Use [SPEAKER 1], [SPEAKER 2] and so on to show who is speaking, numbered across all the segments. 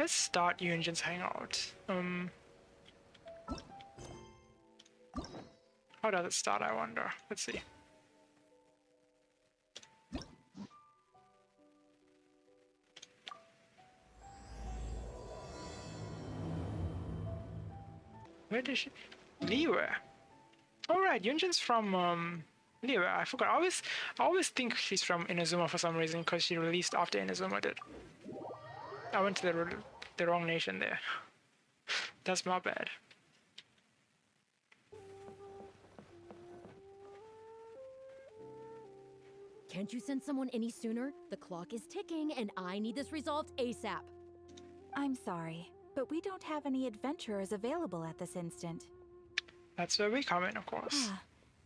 [SPEAKER 1] Let's start Yunjin's Hangout. How does it start, I wonder? Let's see. Where did she? Liyue. Alright, Yunjin's from Liyue. I forgot. I always think she's from Inazuma for some reason because she released after Inazuma did. I went to the wrong nation there. That's my bad.
[SPEAKER 2] Can't you send someone any sooner? The clock is ticking and I need this resolved ASAP.
[SPEAKER 3] I'm sorry, but we don't have any adventurers available at this instant.
[SPEAKER 1] That's where we come in, of course.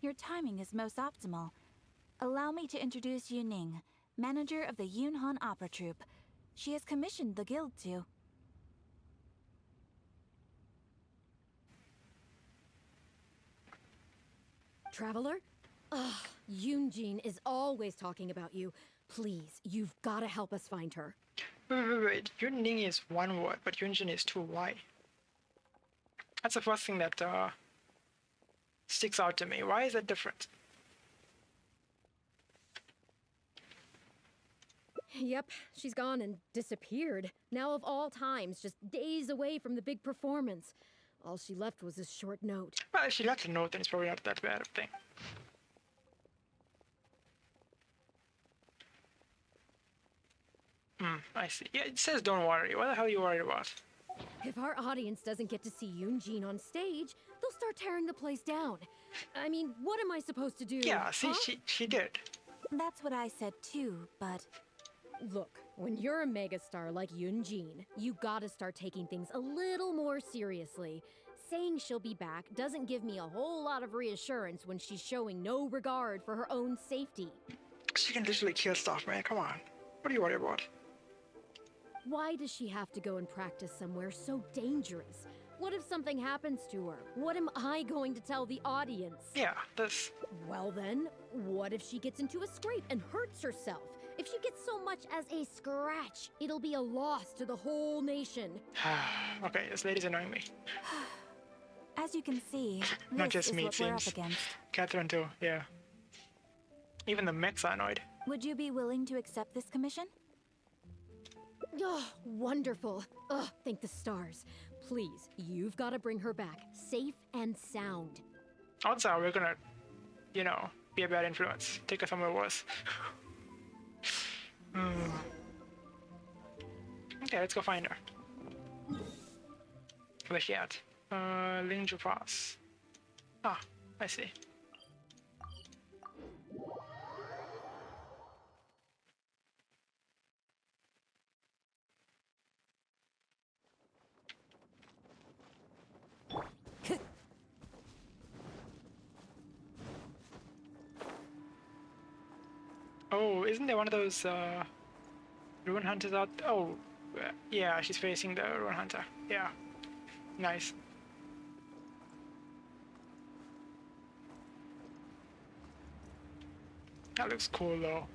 [SPEAKER 3] Your timing is most optimal. Allow me to introduce Yu Ning, manager of the Yunhan Opera Troupe. She has commissioned the guild to...
[SPEAKER 2] Traveler? Ugh, Yunjin is always talking about you. Please, you've got to help us find her.
[SPEAKER 1] Wait. Yuning is one word, but Yunjin is two. Why? That's the first thing that sticks out to me. Why is that different?
[SPEAKER 2] Yep, she's gone and disappeared. Now of all times, just days away from the big performance. All she left was this short note.
[SPEAKER 1] Well, if she left a note, then it's probably not that bad of a thing. I see. Yeah, it says don't worry. What the hell are you worried about?
[SPEAKER 2] If our audience doesn't get to see Yunjin on stage, they'll start tearing the place down. I mean, what am I supposed to do?
[SPEAKER 1] Yeah, see,
[SPEAKER 2] huh?
[SPEAKER 1] she did.
[SPEAKER 3] That's what I said too, but...
[SPEAKER 2] Look, when you're a megastar like Yunjin, you gotta start taking things a little more seriously. Saying she'll be back doesn't give me a whole lot of reassurance when she's showing no regard for her own safety.
[SPEAKER 1] She can literally kill stuff, man. Come on. What are you worried about?
[SPEAKER 2] Why does she have to go and practice somewhere so dangerous? What if something happens to her? What am I going to tell the audience?
[SPEAKER 1] Yeah, this.
[SPEAKER 2] Well then, what if she gets into a scrape and hurts herself? If she gets so much as a scratch, it'll be a loss to the whole nation.
[SPEAKER 1] Okay, this lady's annoying me.
[SPEAKER 3] As you can see,
[SPEAKER 1] Not
[SPEAKER 3] this
[SPEAKER 1] just
[SPEAKER 3] is
[SPEAKER 1] me, it
[SPEAKER 3] what we're up
[SPEAKER 1] seems.
[SPEAKER 3] against.
[SPEAKER 1] Catherine too, yeah. Even the mechs are annoyed.
[SPEAKER 3] Would you be willing to accept this commission?
[SPEAKER 2] Oh, wonderful. Oh, thank the stars. Please, you've got to bring her back, safe and sound.
[SPEAKER 1] Odds are we're gonna, be a bad influence. Take her somewhere worse. Okay, let's go find her. Where's she at? Lingju Pass. Ah, I see. Oh, isn't there one of those ruin hunters out? Oh, yeah, she's facing the ruin hunter. Yeah, nice. That looks cool though.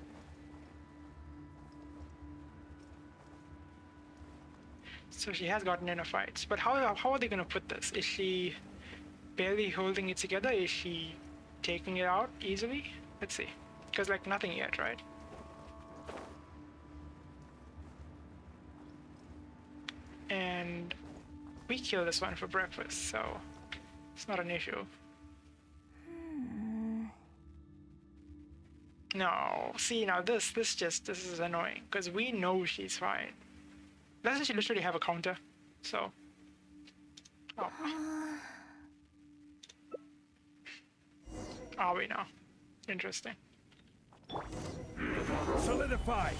[SPEAKER 1] So she has gotten in a fight, but how are they gonna put this? Is she barely holding it together? Is she taking it out easily? Let's see. Because like nothing yet, right? And we kill this one for breakfast, so it's not an issue. No, see now this is annoying because we know she's fine. Doesn't she literally have a counter? So, oh. Are we now? Interesting.
[SPEAKER 4] Solidify.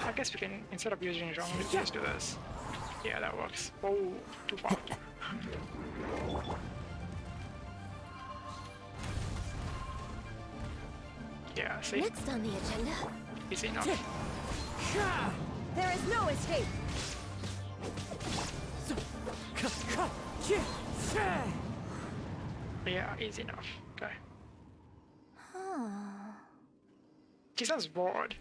[SPEAKER 1] I guess we can, instead of using Zhong, we can just do this. Yeah, that works. Oh, too far. Yeah, see?
[SPEAKER 2] Next on the agenda.
[SPEAKER 1] Easy enough.
[SPEAKER 2] There is no escape.
[SPEAKER 1] Yeah, easy enough. Okay. She sounds bored.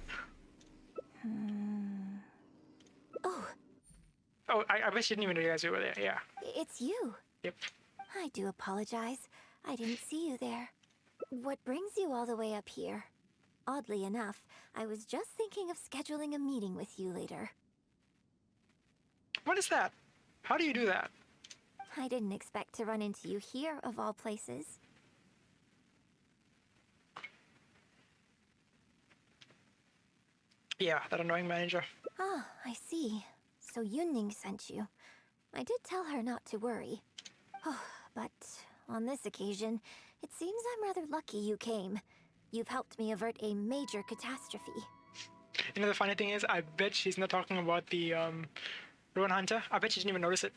[SPEAKER 3] Oh,
[SPEAKER 1] Oh, I bet you didn't even realize you were there. Yeah.
[SPEAKER 3] It's you.
[SPEAKER 1] Yep.
[SPEAKER 3] I do apologize. I didn't see you there. What brings you all the way up here? Oddly enough, I was just thinking of scheduling a meeting with you later.
[SPEAKER 1] What is that? How do you do that?
[SPEAKER 3] I didn't expect to run into you here, of all places.
[SPEAKER 1] Yeah, that annoying manager.
[SPEAKER 3] Ah, I see. So Yunning sent you. I did tell her not to worry. But on this occasion, it seems I'm rather lucky you came. You've helped me avert a major catastrophe.
[SPEAKER 1] You know, the funny thing is, I bet she's not talking about the Ruin Hunter. I bet she didn't even notice it.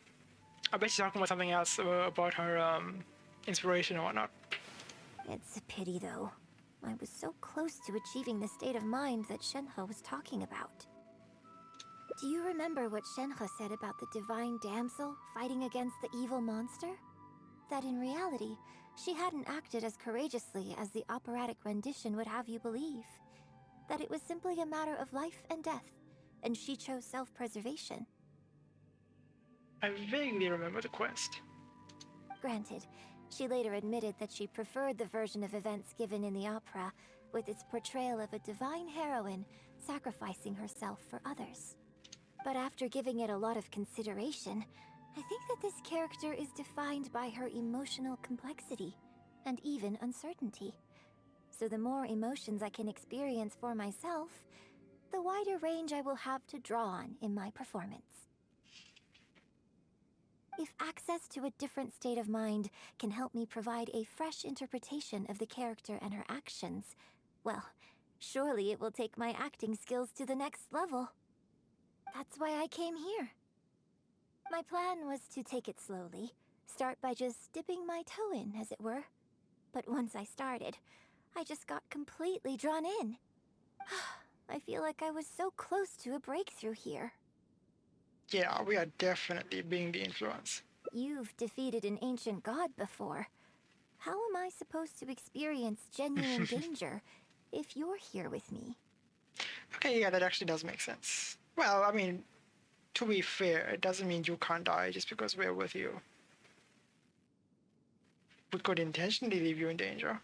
[SPEAKER 1] I bet she's talking about something else, about her inspiration or whatnot.
[SPEAKER 3] It's a pity, though. I was so close to achieving the state of mind that Shenhe was talking about. Do you remember what Shenhe said about the divine damsel fighting against the evil monster? That in reality, she hadn't acted as courageously as the operatic rendition would have you believe. That it was simply a matter of life and death, and she chose self-preservation.
[SPEAKER 1] I vaguely remember the quest.
[SPEAKER 3] Granted, she later admitted that she preferred the version of events given in the opera, with its portrayal of a divine heroine sacrificing herself for others. But after giving it a lot of consideration, I think that this character is defined by her emotional complexity, and even uncertainty. So the more emotions I can experience for myself, the wider range I will have to draw on in my performance. If access to a different state of mind can help me provide a fresh interpretation of the character and her actions, well, surely it will take my acting skills to the next level. That's why I came here. My plan was to take it slowly, start by just dipping my toe in, as it were. But once I started, I just got completely drawn in. I feel like I was so close to a breakthrough here.
[SPEAKER 1] Yeah, we are definitely being the influence.
[SPEAKER 3] You've defeated an ancient god before. How am I supposed to experience genuine danger if you're here with me?
[SPEAKER 1] Okay, yeah, that actually does make sense. Well, I mean, to be fair, it doesn't mean you can't die just because we're with you. We could intentionally leave you in danger.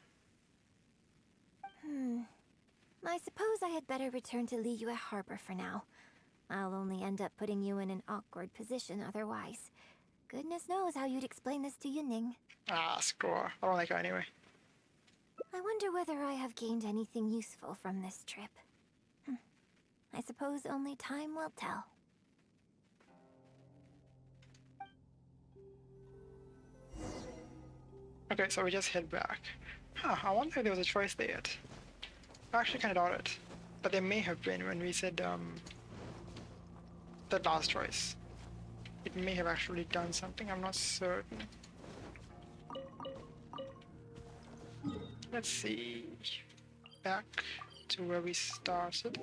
[SPEAKER 3] I suppose I had better return to Liyue Harbor for now. I'll only end up putting you in an awkward position otherwise. Goodness knows how you'd explain this to Yunning.
[SPEAKER 1] Ah, screw her. I don't like her anyway.
[SPEAKER 3] I wonder whether I have gained anything useful from this trip. I suppose only time will tell.
[SPEAKER 1] Okay, so we just head back. Huh, I wonder if there was a choice there yet. I actually kind of doubt it. But there may have been when we said, that last choice. It may have actually done something, I'm not certain. Let's see. Back to where we started.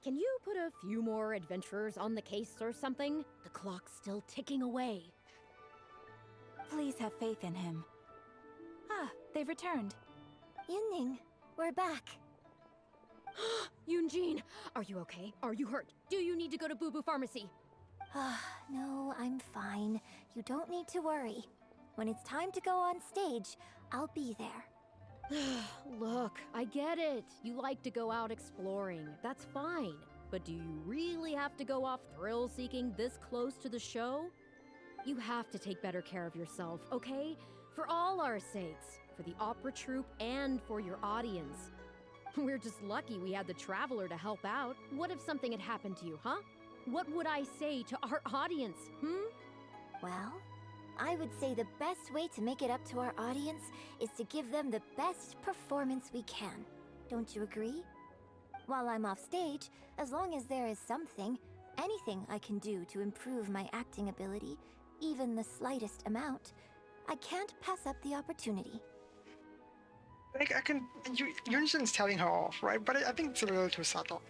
[SPEAKER 2] Can you put a few more adventurers on the case or something? The clock's still ticking away.
[SPEAKER 3] Please have faith in him. Ah, they've returned. Yunning, we're back.
[SPEAKER 2] Yunjin, are you okay? Are you hurt? Do you need to go to Boo Boo Pharmacy?
[SPEAKER 3] No, I'm fine. You don't need to worry. When it's time to go on stage, I'll be there.
[SPEAKER 2] Look, I get it. You like to go out exploring. That's fine. But do you really have to go off thrill-seeking this close to the show? You have to take better care of yourself, okay? For all our sakes. For the opera troupe and for your audience. We're just lucky we had the Traveler to help out. What if something had happened to you, huh? What would I say to our audience,
[SPEAKER 3] Well, I would say the best way to make it up to our audience is to give them the best performance we can. Don't you agree? While I'm off stage, as long as there is something, anything I can do to improve my acting ability, even the slightest amount, I can't pass up the opportunity.
[SPEAKER 1] Like, Yunjin's telling her off, right? But I think it's a little too subtle.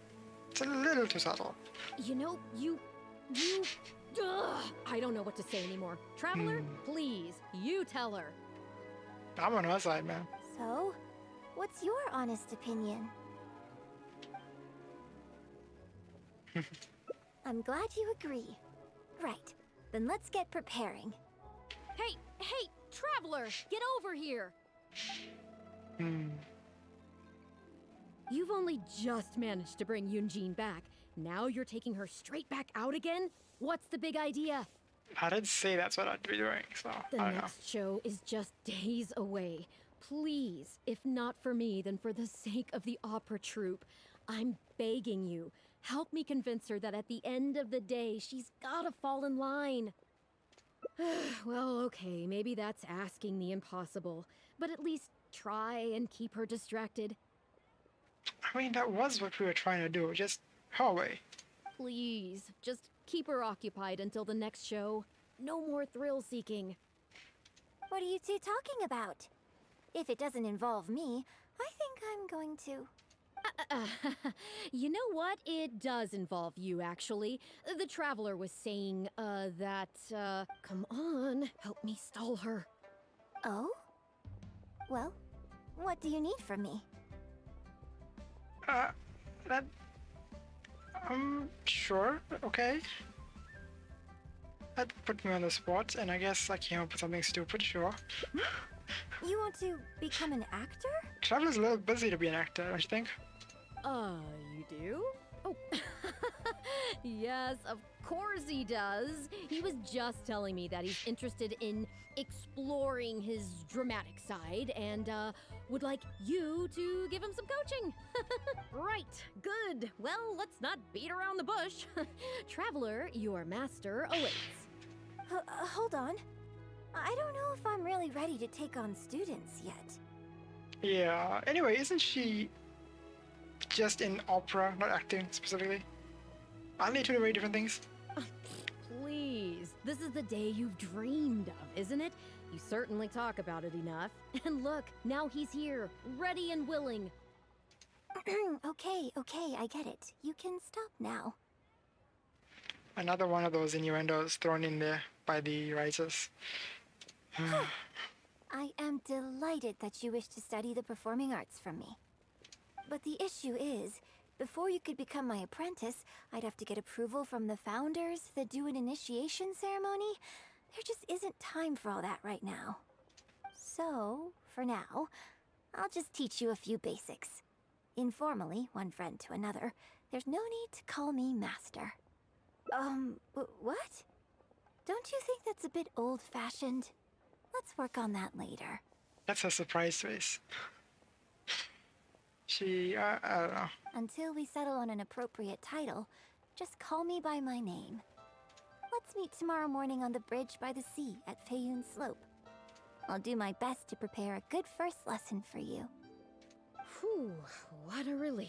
[SPEAKER 1] It's a little too subtle.
[SPEAKER 2] You know, you Ugh, I don't know what to say anymore. Traveler, please, you tell her.
[SPEAKER 1] I'm on her side, man.
[SPEAKER 3] So, what's your honest opinion? I'm glad you agree. Right, then let's get preparing.
[SPEAKER 2] Hey, Traveler, get over here. You've only just managed to bring Yunjin back. Now you're taking her straight back out again? What's the big idea?
[SPEAKER 1] I didn't say that's what I'd be doing, so
[SPEAKER 2] The
[SPEAKER 1] I don't know.
[SPEAKER 2] next show is just days away. Please, if not for me, then for the sake of the opera troupe, I'm begging you, help me convince her that at the end of the day, she's gotta fall in line. Well, okay, maybe that's asking the impossible, but at least try and keep her distracted.
[SPEAKER 1] I mean, that was what we were trying to do, just her way.
[SPEAKER 2] Please, just keep her occupied until the next show. No more thrill-seeking.
[SPEAKER 3] What are you two talking about? If it doesn't involve me, I think I'm going to...
[SPEAKER 2] You know what? It does involve you, actually. The Traveler was saying, come on, help me stall her.
[SPEAKER 3] Oh? Well, what do you need from me?
[SPEAKER 1] That... Sure, okay. That put me on the spot, and I guess I came up with something stupid, sure.
[SPEAKER 3] You want to become an actor?
[SPEAKER 1] Traveler's a little busy to be an actor, don't you think?
[SPEAKER 2] You do? Oh, yes, of course he does. He was just telling me that he's interested in exploring his dramatic side and, would like you to give him some coaching. Right, good. Well, let's not beat around the bush. Traveler, your master awaits.
[SPEAKER 3] Hold on. I don't know if I'm really ready to take on students yet.
[SPEAKER 1] Yeah, anyway, isn't she just in opera, not acting specifically? Aren't they two very different things?
[SPEAKER 2] Please, this is the day you've dreamed of, isn't it? You certainly talk about it enough. And look, now he's here, ready and willing.
[SPEAKER 3] Okay, I get it. You can stop now.
[SPEAKER 1] Another one of those innuendos thrown in there by the writers.
[SPEAKER 3] I am delighted that you wish to study the performing arts from me. But the issue is, before you could become my apprentice, I'd have to get approval from the founders that do an initiation ceremony. There just isn't time for all that right now. So, for now, I'll just teach you a few basics. Informally, one friend to another, there's no need to call me master. What? Don't you think that's a bit old-fashioned? Let's work on that later.
[SPEAKER 1] That's a surprise face. I don't know.
[SPEAKER 3] Until we settle on an appropriate title, just call me by my name. Let's meet tomorrow morning on the bridge by the sea at Feiyun Slope. I'll do my best to prepare a good first lesson for you.
[SPEAKER 2] Whew, what a relief.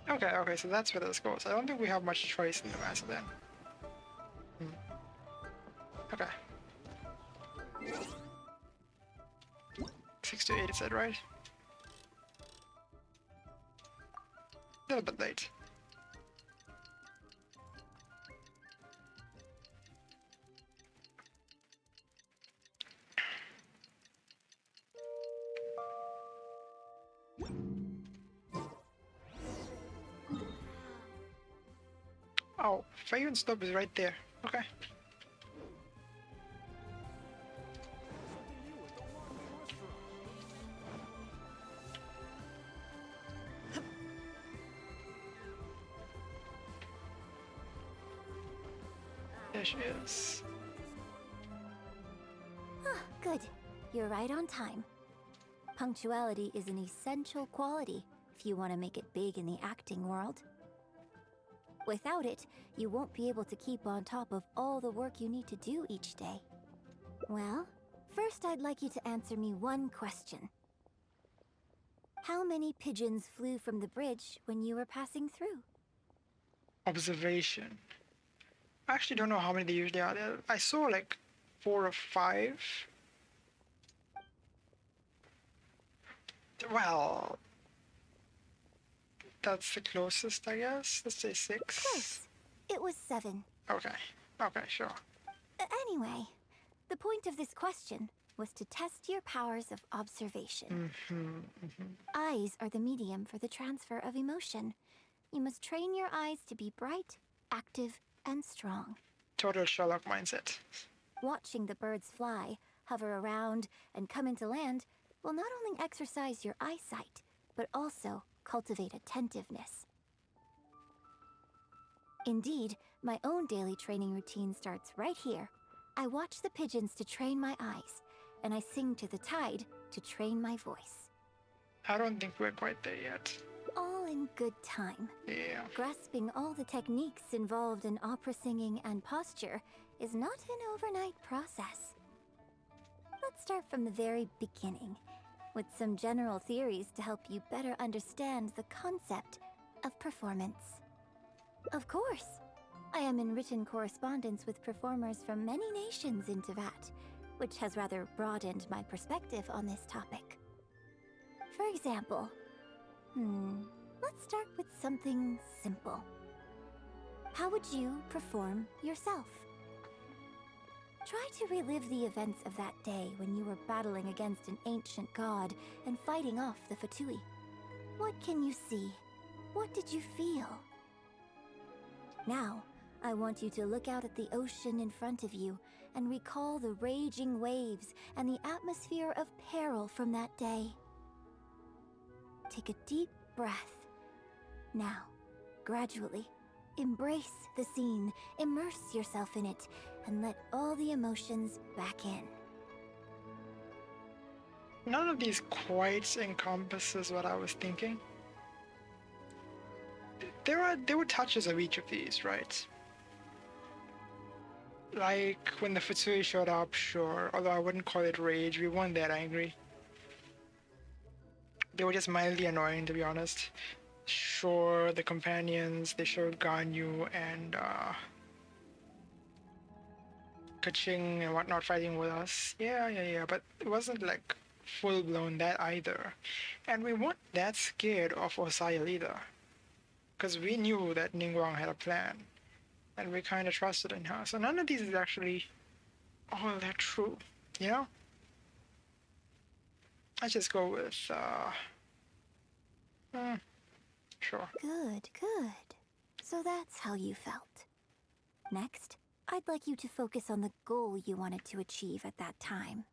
[SPEAKER 1] Okay, so that's where this goes. I don't think we have much choice in the matter then. Okay. 6 to 8 is that right? A little bit late. Oh, Feiyun Slope is right there. Okay. There she is.
[SPEAKER 3] Good. You're right on time. Punctuality is an essential quality if you want to make it big in the acting world. Without it, you won't be able to keep on top of all the work you need to do each day. Well, first I'd like you to answer me one question. How many pigeons flew from the bridge when you were passing through?
[SPEAKER 1] Observation. I actually don't know how many there usually are there. I saw like 4 or 5. Well, That's the closest, I guess. Let's say 6.
[SPEAKER 3] Close. It was 7.
[SPEAKER 1] Okay. Okay, sure.
[SPEAKER 3] Anyway, the point of this question was to test your powers of observation. Eyes are the medium for the transfer of emotion. You must train your eyes to be bright, active, and strong.
[SPEAKER 1] Total Sherlock mindset.
[SPEAKER 3] Watching the birds fly, hover around, and come into land will not only exercise your eyesight, but also cultivate attentiveness. Indeed, my own daily training routine starts right here. I watch the pigeons to train my eyes, and I sing to the tide to train my voice.
[SPEAKER 1] I don't think we're quite there yet.
[SPEAKER 3] All in good time.
[SPEAKER 1] Yeah.
[SPEAKER 3] Grasping all the techniques involved in opera singing and posture is not an overnight process. Let's start from the very beginning, with some general theories to help you better understand the concept of performance. Of course, I am in written correspondence with performers from many nations in Teyvat, which has rather broadened my perspective on this topic. For example, let's start with something simple. How would you perform yourself? Try to relive the events of that day when you were battling against an ancient god and fighting off the Fatui. What can you see? What did you feel? Now, I want you to look out at the ocean in front of you and recall the raging waves and the atmosphere of peril from that day. Take a deep breath. Now, gradually, embrace the scene, immerse yourself in it, and let all the emotions back in.
[SPEAKER 1] None of these quite encompasses what I was thinking. There were touches of each of these, right? Like when the Futsui showed up, sure, although I wouldn't call it rage, we weren't that angry. They were just mildly annoying, to be honest. Sure, the companions, they showed Ganyu and Kaching and whatnot fighting with us. Yeah, but it wasn't like full-blown that either. And we weren't that scared of Osail either. Because we knew that Ningguang had a plan. And we kind of trusted in her. So none of these is actually all that true, you know? Let's just go with, sure.
[SPEAKER 3] Good. So that's how you felt. Next, I'd like you to focus on the goal you wanted to achieve at that time.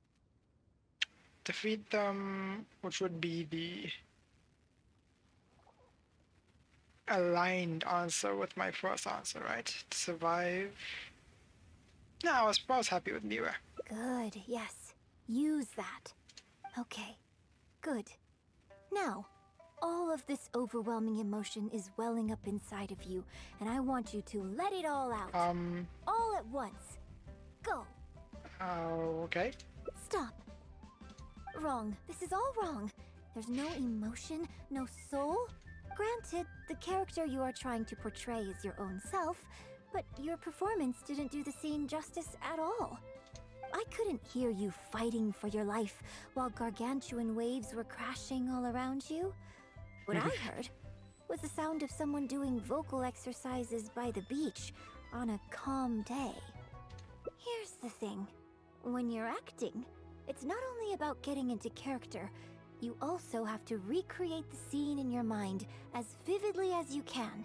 [SPEAKER 1] Defeat them, which would be the aligned answer with my first answer, right? Survive. No, I was happy with Niwa.
[SPEAKER 3] Good, yes. Use that. Okay, good. Now, all of this overwhelming emotion is welling up inside of you, and I want you to let it all out. All at once. Go.
[SPEAKER 1] Okay.
[SPEAKER 3] Stop. Wrong. This is all wrong. There's no emotion, no soul. Granted, the character you are trying to portray is your own self, but your performance didn't do the scene justice at all. I couldn't hear you fighting for your life while gargantuan waves were crashing all around you. What I heard was the sound of someone doing vocal exercises by the beach on a calm day. Here's the thing. When you're acting, it's not only about getting into character, you also have to recreate the scene in your mind as vividly as you can.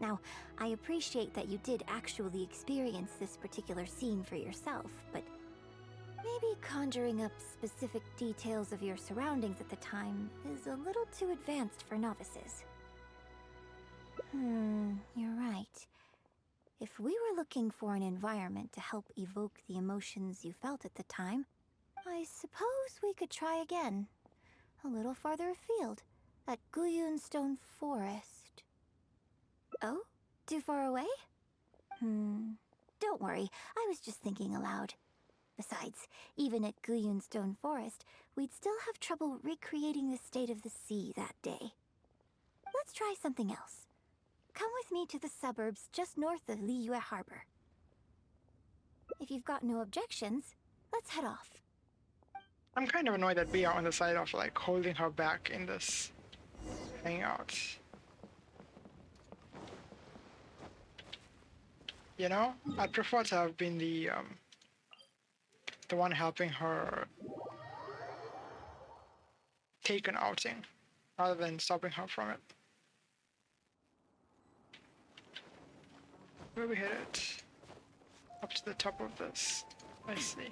[SPEAKER 3] Now, I appreciate that you did actually experience this particular scene for yourself, but maybe conjuring up specific details of your surroundings at the time is a little too advanced for novices. You're right. If we were looking for an environment to help evoke the emotions you felt at the time, I suppose we could try again. A little farther afield, at Guyun Stone Forest. Oh? Too far away? Don't worry, I was just thinking aloud. Besides, even at Guyun Stone Forest, we'd still have trouble recreating the state of the sea that day. Let's try something else. Come with me to the suburbs just north of Liyue Harbor. If you've got no objections, let's head off.
[SPEAKER 1] I'm kind of annoyed that we are on the side of like holding her back in this Hangout. You know, I'd prefer to have been the one helping her take an outing, rather than stopping her from it. Where we hit it? Up to the top of this. I see.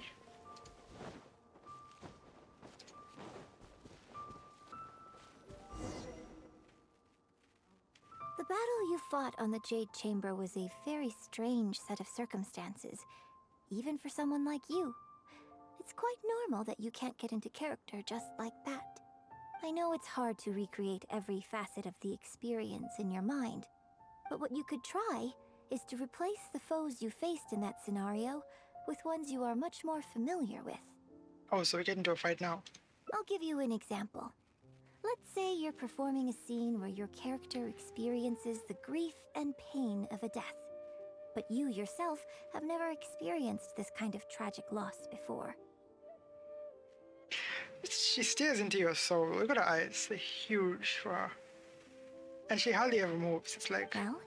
[SPEAKER 3] The battle you fought on the Jade Chamber was a very strange set of circumstances, even for someone like you. It's quite normal that you can't get into character just like that. I know it's hard to recreate every facet of the experience in your mind, but what you could try is to replace the foes you faced in that scenario with ones you are much more familiar with.
[SPEAKER 1] Oh, so we get into a fight now.
[SPEAKER 3] I'll give you an example. Let's say you're performing a scene where your character experiences the grief and pain of a death, but you yourself have never experienced this kind of tragic loss before.
[SPEAKER 1] She stares into your soul. Look at her eyes. They're huge for her. And she hardly ever moves. It's like...
[SPEAKER 3] Well,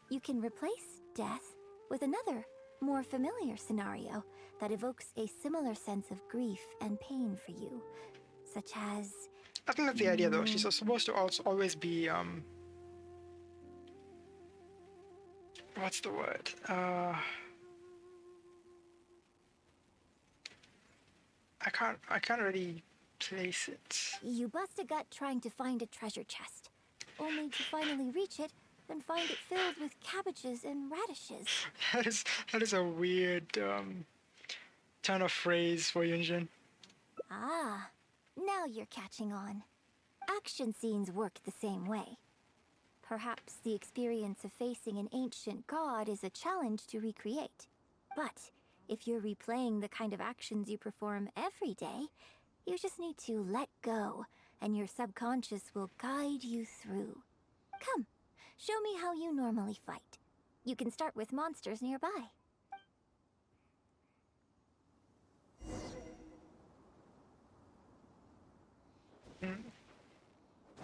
[SPEAKER 3] you can replace death with another, more familiar scenario that evokes a similar sense of grief and pain for you, such as...
[SPEAKER 1] I think that's the idea, though. She's supposed to also always be, what's the word? I can't really place it.
[SPEAKER 3] You bust a gut trying to find a treasure chest, only to finally reach it and find it filled with cabbages and radishes.
[SPEAKER 1] That is a weird, turn of phrase for Yunjin.
[SPEAKER 3] Ah, now you're catching on. Action scenes work the same way. Perhaps the experience of facing an ancient god is a challenge to recreate. But if you're replaying the kind of actions you perform every day, you just need to let go, and your subconscious will guide you through. Come, show me how you normally fight. You can start with monsters nearby.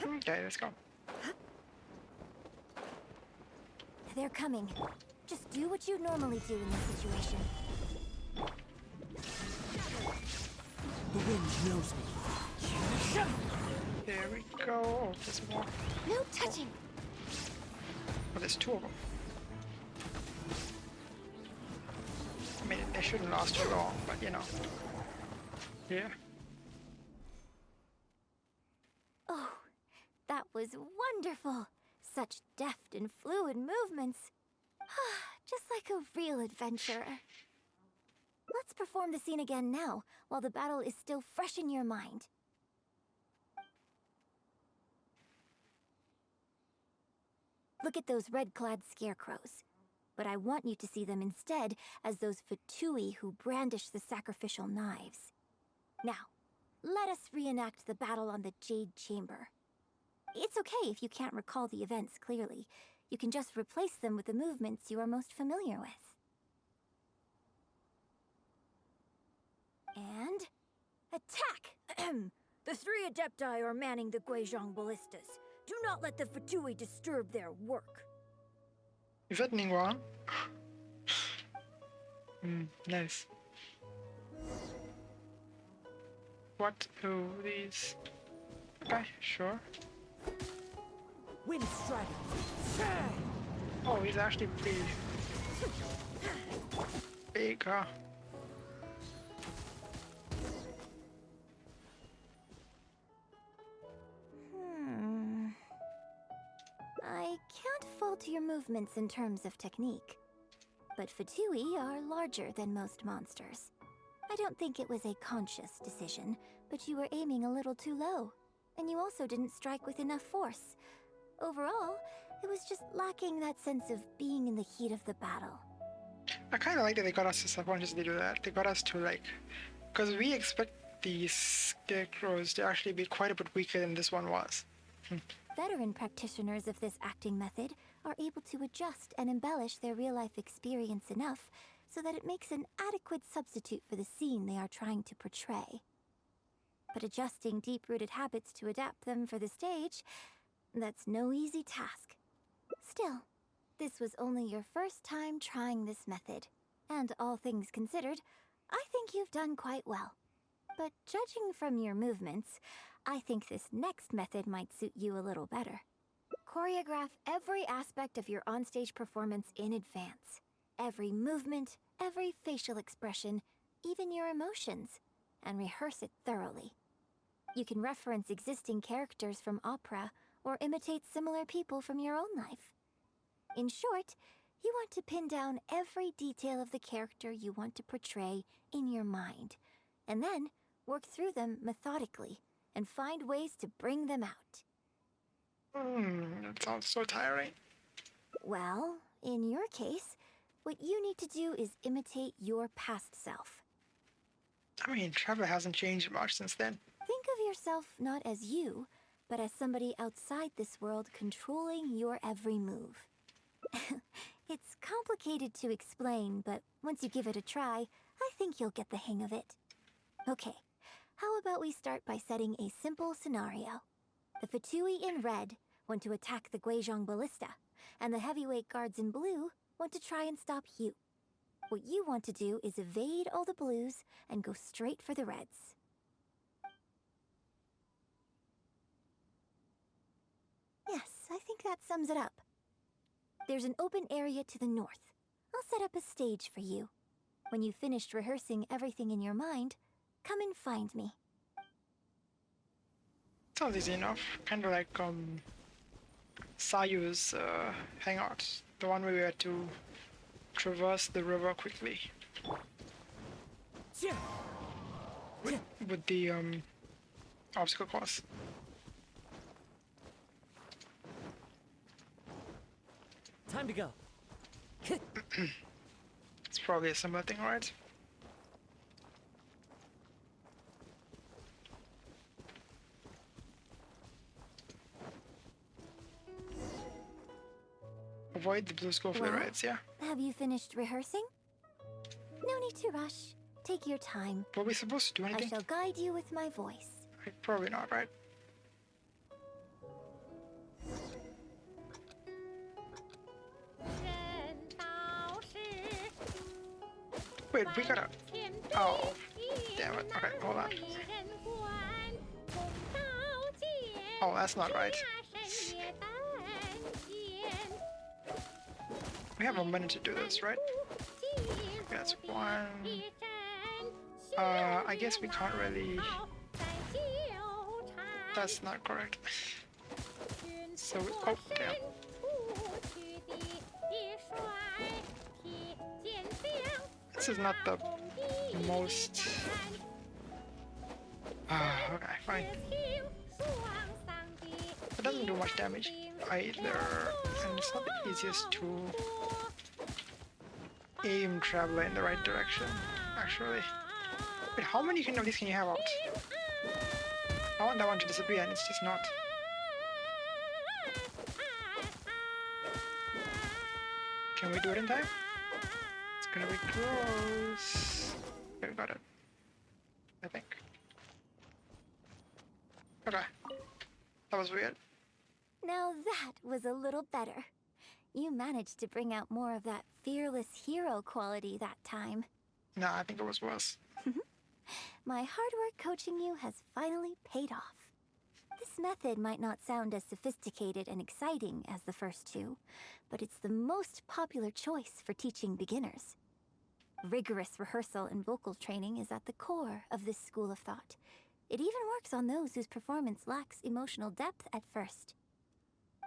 [SPEAKER 1] Okay, let's go.
[SPEAKER 3] They're coming. Just do what you normally do in this situation.
[SPEAKER 4] The wind knows me.
[SPEAKER 1] There we go. Oh, there's more.
[SPEAKER 3] No touching!
[SPEAKER 1] Oh, there's two of them. I mean, they shouldn't last too long, but you know. Yeah.
[SPEAKER 3] Oh, that was wonderful! Such deft and fluid movements. Just like a real adventurer. Let's perform the scene again now, while the battle is still fresh in your mind. Look at those red-clad scarecrows. But I want you to see them instead as those Fatui who brandish the sacrificial knives. Now, let us reenact the battle on the Jade Chamber. It's okay if you can't recall the events clearly. You can just replace them with the movements you are most familiar with. And... attack! The 3 Adepti are manning the Guizhong ballistas. Do not let the Fatui disturb their work.
[SPEAKER 1] Is that Ningguang? Nice. What? Oh, these... Okay, sure.
[SPEAKER 4] Wind strider.
[SPEAKER 1] Oh, he's actually pretty big, huh?
[SPEAKER 3] I can't fault your movements in terms of technique. But Fatui are larger than most monsters. I don't think it was a conscious decision, but you were aiming a little too low. And you also didn't strike with enough force. Overall, it was just lacking that sense of being in the heat of the battle.
[SPEAKER 1] I kind of like that they got us to subconsciously do that. They got us to like... Because we expect these scarecrows to actually be quite a bit weaker than this one was.
[SPEAKER 3] Veteran practitioners of this acting method are able to adjust and embellish their real-life experience enough so that it makes an adequate substitute for the scene they are trying to portray. But adjusting deep-rooted habits to adapt them for the stage, That's no easy task. Still, this was only your first time trying this method, and all things considered, I think you've done quite well. But judging from your movements, I think this next method might suit you a little better. Choreograph every aspect of your onstage performance in advance. Every movement, every facial expression, even your emotions, and rehearse it thoroughly. You can reference existing characters from opera or imitate similar people from your own life. In short, you want to pin down every detail of the character you want to portray in your mind, and then work through them methodically and find ways to bring them out.
[SPEAKER 1] That sounds so tiring.
[SPEAKER 3] Well, in your case, what you need to do is imitate your past self.
[SPEAKER 1] I mean, Trevor hasn't changed much since then.
[SPEAKER 3] Think of yourself not as you, but as somebody outside this world controlling your every move. It's complicated to explain, but once you give it a try, I think you'll get the hang of it. Okay, how about we start by setting a simple scenario? The Fatui in red want to attack the Guizhong Ballista, and the heavyweight guards in blue want to try and stop you. What you want to do is evade all the blues and go straight for the reds. Yes, I think that sums it up. There's an open area to the north. I'll set up a stage for you. When you've finished rehearsing everything in your mind, come and find me.
[SPEAKER 1] Sounds easy enough. Kind of like Sayu's Hangout, the one where we had to traverse the river quickly with the obstacle course.
[SPEAKER 4] Time to go.
[SPEAKER 1] It's probably a similar thing, right? Avoid the blues, go for the
[SPEAKER 3] Well,
[SPEAKER 1] reds, yeah?
[SPEAKER 3] Have you finished rehearsing? No need to rush. Take your time.
[SPEAKER 1] Were we supposed to do
[SPEAKER 3] I
[SPEAKER 1] anything?
[SPEAKER 3] shall guide you with my voice.
[SPEAKER 1] Probably not, right? Wait, we gotta... Oh, damn it. Okay, hold on. Oh, that's not right. We have a minute to do this, right? That's one. I guess we can't really... That's not correct. So, oh, damn. This is not the most... okay, fine. It doesn't do much damage either, and it's not the easiest to aim Traveler in the right direction, actually. Wait, how many of these can you have out? I want that one to disappear and it's just not. Can we do it in time? It's gonna be close. Okay, we got it. I think. Okay. That was weird.
[SPEAKER 3] Now that was a little better. You managed to bring out more of that fearless hero quality that time.
[SPEAKER 1] Nah, I think it was worse.
[SPEAKER 3] My hard work coaching you has finally paid off. This method might not sound as sophisticated and exciting as the first two, but it's the most popular choice for teaching beginners. Rigorous rehearsal and vocal training is at the core of this school of thought. It even works on those whose performance lacks emotional depth at first.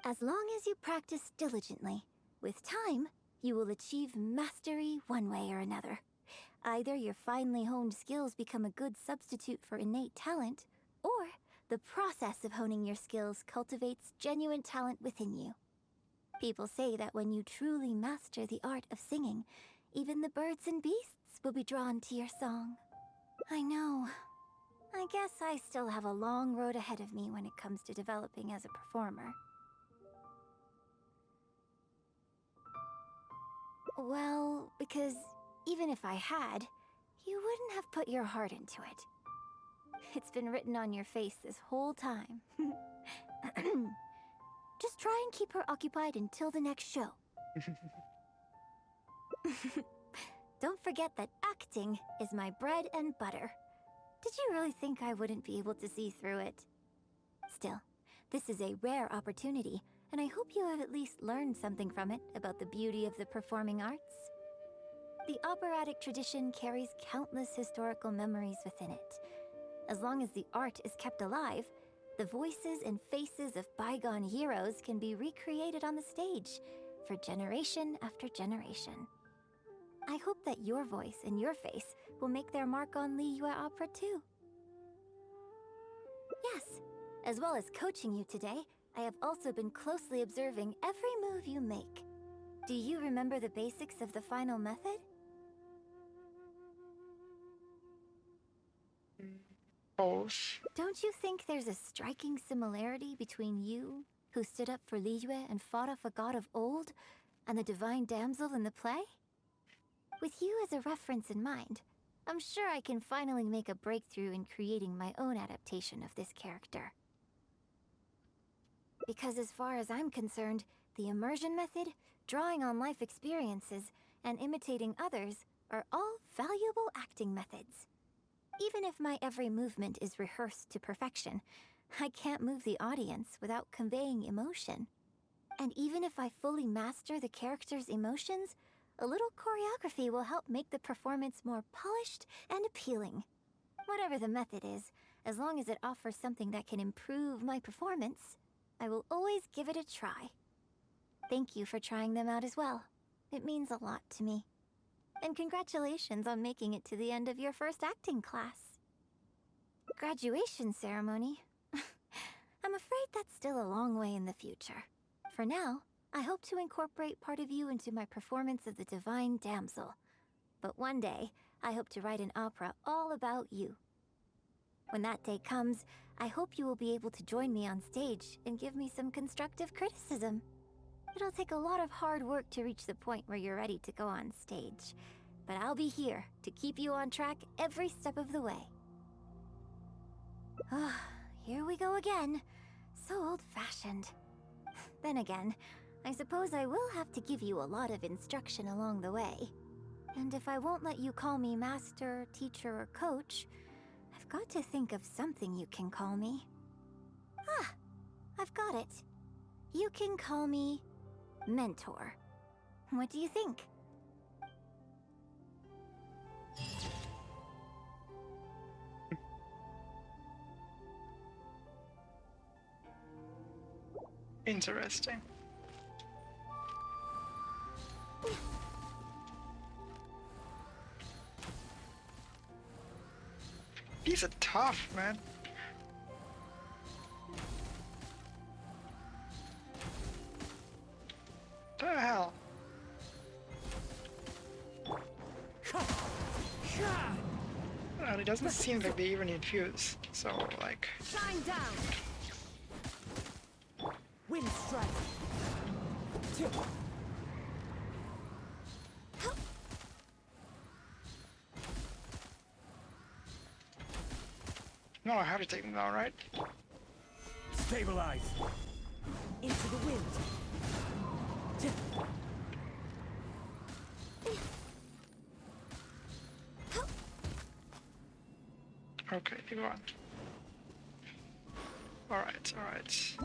[SPEAKER 3] As long as you practice diligently, with time, you will achieve mastery one way or another. Either your finely honed skills become a good substitute for innate talent, or the process of honing your skills cultivates genuine talent within you. People say that when you truly master the art of singing, even the birds and beasts will be drawn to your song. I know. I guess I still have a long road ahead of me when it comes to developing as a performer. Well, because even if I had, you wouldn't have put your heart into it. It's been written on your face this whole time. Just try and keep her occupied until the next show. Don't forget that acting is my bread and butter. Did you really think I wouldn't be able to see through it? Still, this is a rare opportunity, and I hope you have at least learned something from it about the beauty of the performing arts. The operatic tradition carries countless historical memories within it. As long as the art is kept alive, the voices and faces of bygone heroes can be recreated on the stage for generation after generation. I hope that your voice and your face will make their mark on Liyue Opera too. Yes, as well as coaching you today, I have also been closely observing every move you make. Do you remember the basics of the final method?
[SPEAKER 1] Both.
[SPEAKER 3] Don't you think there's a striking similarity between you, who stood up for Liyue and fought off a god of old, and the divine damsel in the play? With you as a reference in mind, I'm sure I can finally make a breakthrough in creating my own adaptation of this character. Because as far as I'm concerned, the immersion method, drawing on life experiences, and imitating others are all valuable acting methods. Even if my every movement is rehearsed to perfection, I can't move the audience without conveying emotion. And even if I fully master the character's emotions, a little choreography will help make the performance more polished and appealing. Whatever the method is, as long as it offers something that can improve my performance, I will always give it a try. Thank you for trying them out as well. It means a lot to me. And congratulations on making it to the end of your first acting class. Graduation ceremony? I'm afraid that's still a long way in the future. For now, I hope to incorporate part of you into my performance of the Divine Damsel. But one day, I hope to write an opera all about you. When that day comes, I hope you will be able to join me on stage and give me some constructive criticism. It'll take a lot of hard work to reach the point where you're ready to go on stage. But I'll be here to keep you on track every step of the way. Ah, here we go again. So old-fashioned. Then again, I suppose I will have to give you a lot of instruction along the way. And if I won't let you call me master, teacher, or coach, I've got to think of something you can call me. Ah, I've got it. You can call me mentor. What do you think?
[SPEAKER 1] Interesting. These are tough, man. The hell? And it doesn't seem like they even infuse. So, like.
[SPEAKER 2] Shine down!
[SPEAKER 4] Wind strike. Tip.
[SPEAKER 1] No, I have to take them down, right?
[SPEAKER 4] Stabilize. Into the wind. Tip.
[SPEAKER 1] Okay, you on. Alright, alright.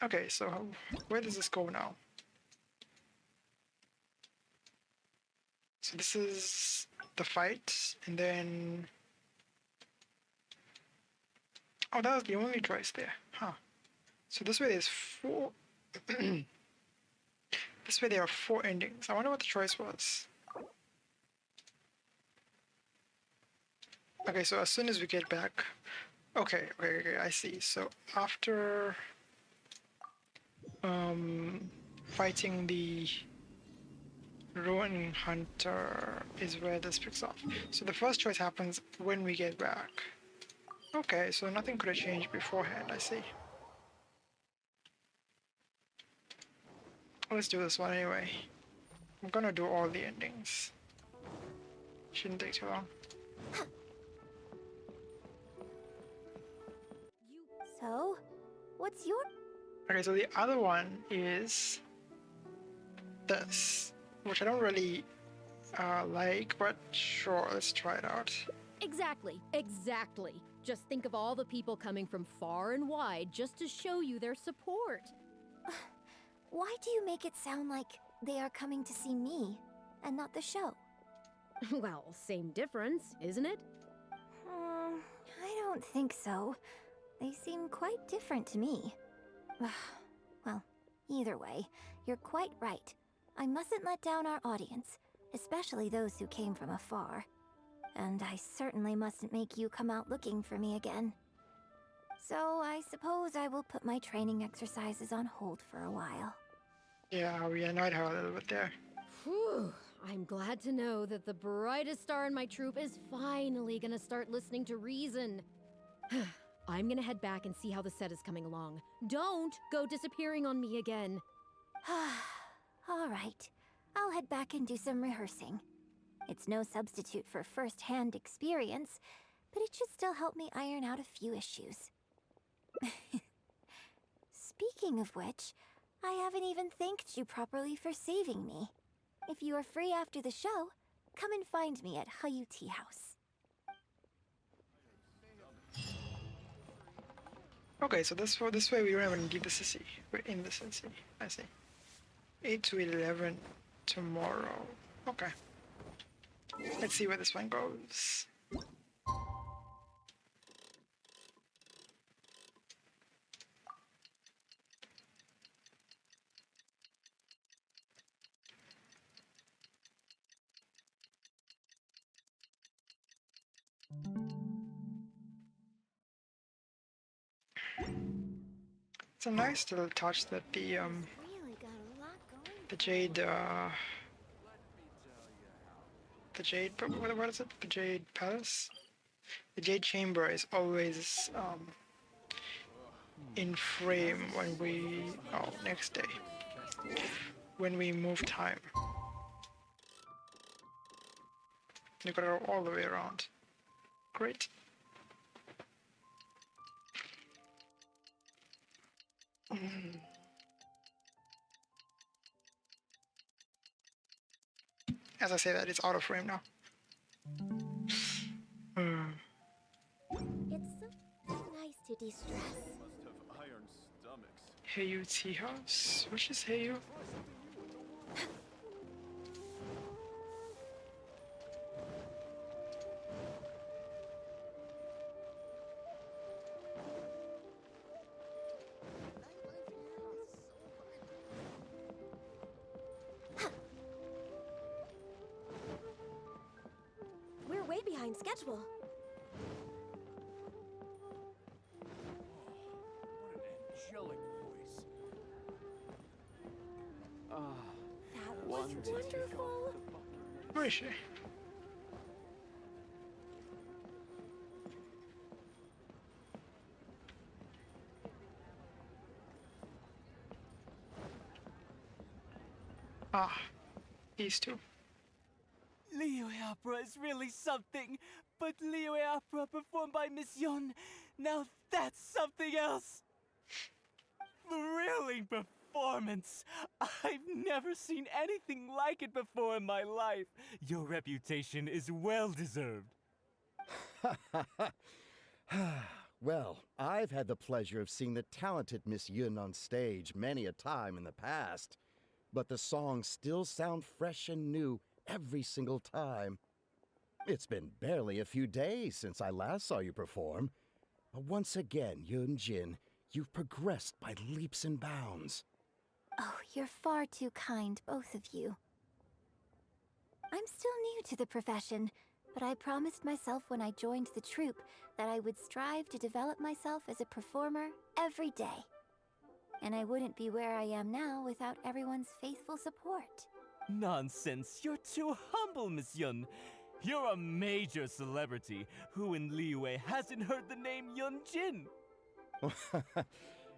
[SPEAKER 1] Okay, so where does this go now? So this is the fight, and then... Oh, that was the only choice there, huh? So this way there's 4... This way there are 4 endings. I wonder what the choice was. Okay, so as soon as we get back... Okay, I see. So after... fighting the Ruin Hunter is where this picks up. So the first choice happens when we get back. Okay, so nothing could have changed beforehand, I see. Let's do this one anyway. I'm gonna do all the endings. Shouldn't take too long.
[SPEAKER 3] So, what's your...
[SPEAKER 1] Okay, so the other one is this, which I don't really like, but sure, let's try it out.
[SPEAKER 2] Exactly, exactly. Just think of all the people coming from far and wide just to show you their support.
[SPEAKER 3] Why do you make it sound like they are coming to see me, and not the show?
[SPEAKER 2] Well, same difference, isn't it?
[SPEAKER 3] I don't think so. They seem quite different to me. Well, either way, you're quite right. I mustn't let down our audience, especially those who came from afar. And I certainly mustn't make you come out looking for me again. So I suppose I will put my training exercises on hold for a while.
[SPEAKER 1] Yeah, we annoyed her a little bit there.
[SPEAKER 2] Whew. I'm glad to know that the brightest star in my troop is finally gonna start listening to reason. I'm gonna head back and see how the set is coming along. Don't go disappearing on me again.
[SPEAKER 3] All right. I'll head back and do some rehearsing. It's no substitute for first-hand experience, but it should still help me iron out a few issues. Speaking of which, I haven't even thanked you properly for saving me. If you are free after the show, come and find me at Hangout Tea House.
[SPEAKER 1] Okay, so this way we don't even need the sissy. We're in the sissy. I see. 8 to 11 tomorrow. Okay. Let's see where this one goes. It's a nice little touch that the
[SPEAKER 3] Really got a lot going.
[SPEAKER 1] the jade what is it? The Jade Palace? The Jade Chamber is always in frame when we next day. When we move time. You gotta go all the way around. Great. As I say that, it's out of frame now.
[SPEAKER 3] It's so nice to de-stress.
[SPEAKER 1] Heyu Tea House? Which is Heyu?
[SPEAKER 3] We're way behind schedule.
[SPEAKER 4] Angelic voice.
[SPEAKER 3] That was wonderful.
[SPEAKER 1] Where is she? Ah, these two.
[SPEAKER 4] Liyue opera is really something, but Liyue opera performed by Miss Yun, now that's something else. Thrilling performance. I've never seen anything like it before in my life. Your reputation is well deserved.
[SPEAKER 5] Well, I've had the pleasure of seeing the talented Miss Yun on stage many a time in the past, but the songs still sound fresh and new every single time. It's been barely a few days since I last saw you perform, but once again, Yun Jin, you've progressed by leaps and bounds.
[SPEAKER 3] Oh, you're far too kind, both of you. I'm still new to the profession, but I promised myself when I joined the troupe that I would strive to develop myself as a performer every day. And I wouldn't be where I am now without everyone's faithful support.
[SPEAKER 4] Nonsense, you're too humble, Miss Yun. You're a major celebrity. Who in Liyue hasn't heard the name Yun Jin?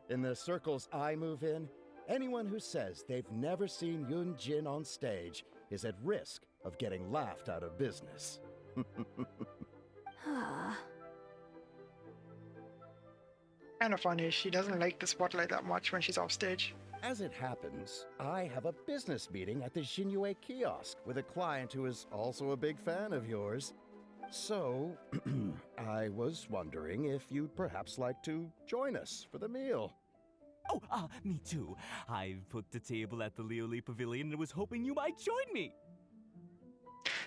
[SPEAKER 5] In the circles I move in, anyone who says they've never seen Yun Jin on stage is at risk of getting laughed out of business.
[SPEAKER 1] Kind of funny. She doesn't like the spotlight that much when she's off stage.
[SPEAKER 5] As it happens, I have a business meeting at the Jinue kiosk with a client who is also a big fan of yours. So, I was wondering if you'd perhaps like to join us for the meal.
[SPEAKER 4] Oh, me too. I booked a table at the Leoli Pavilion and was hoping you might join me.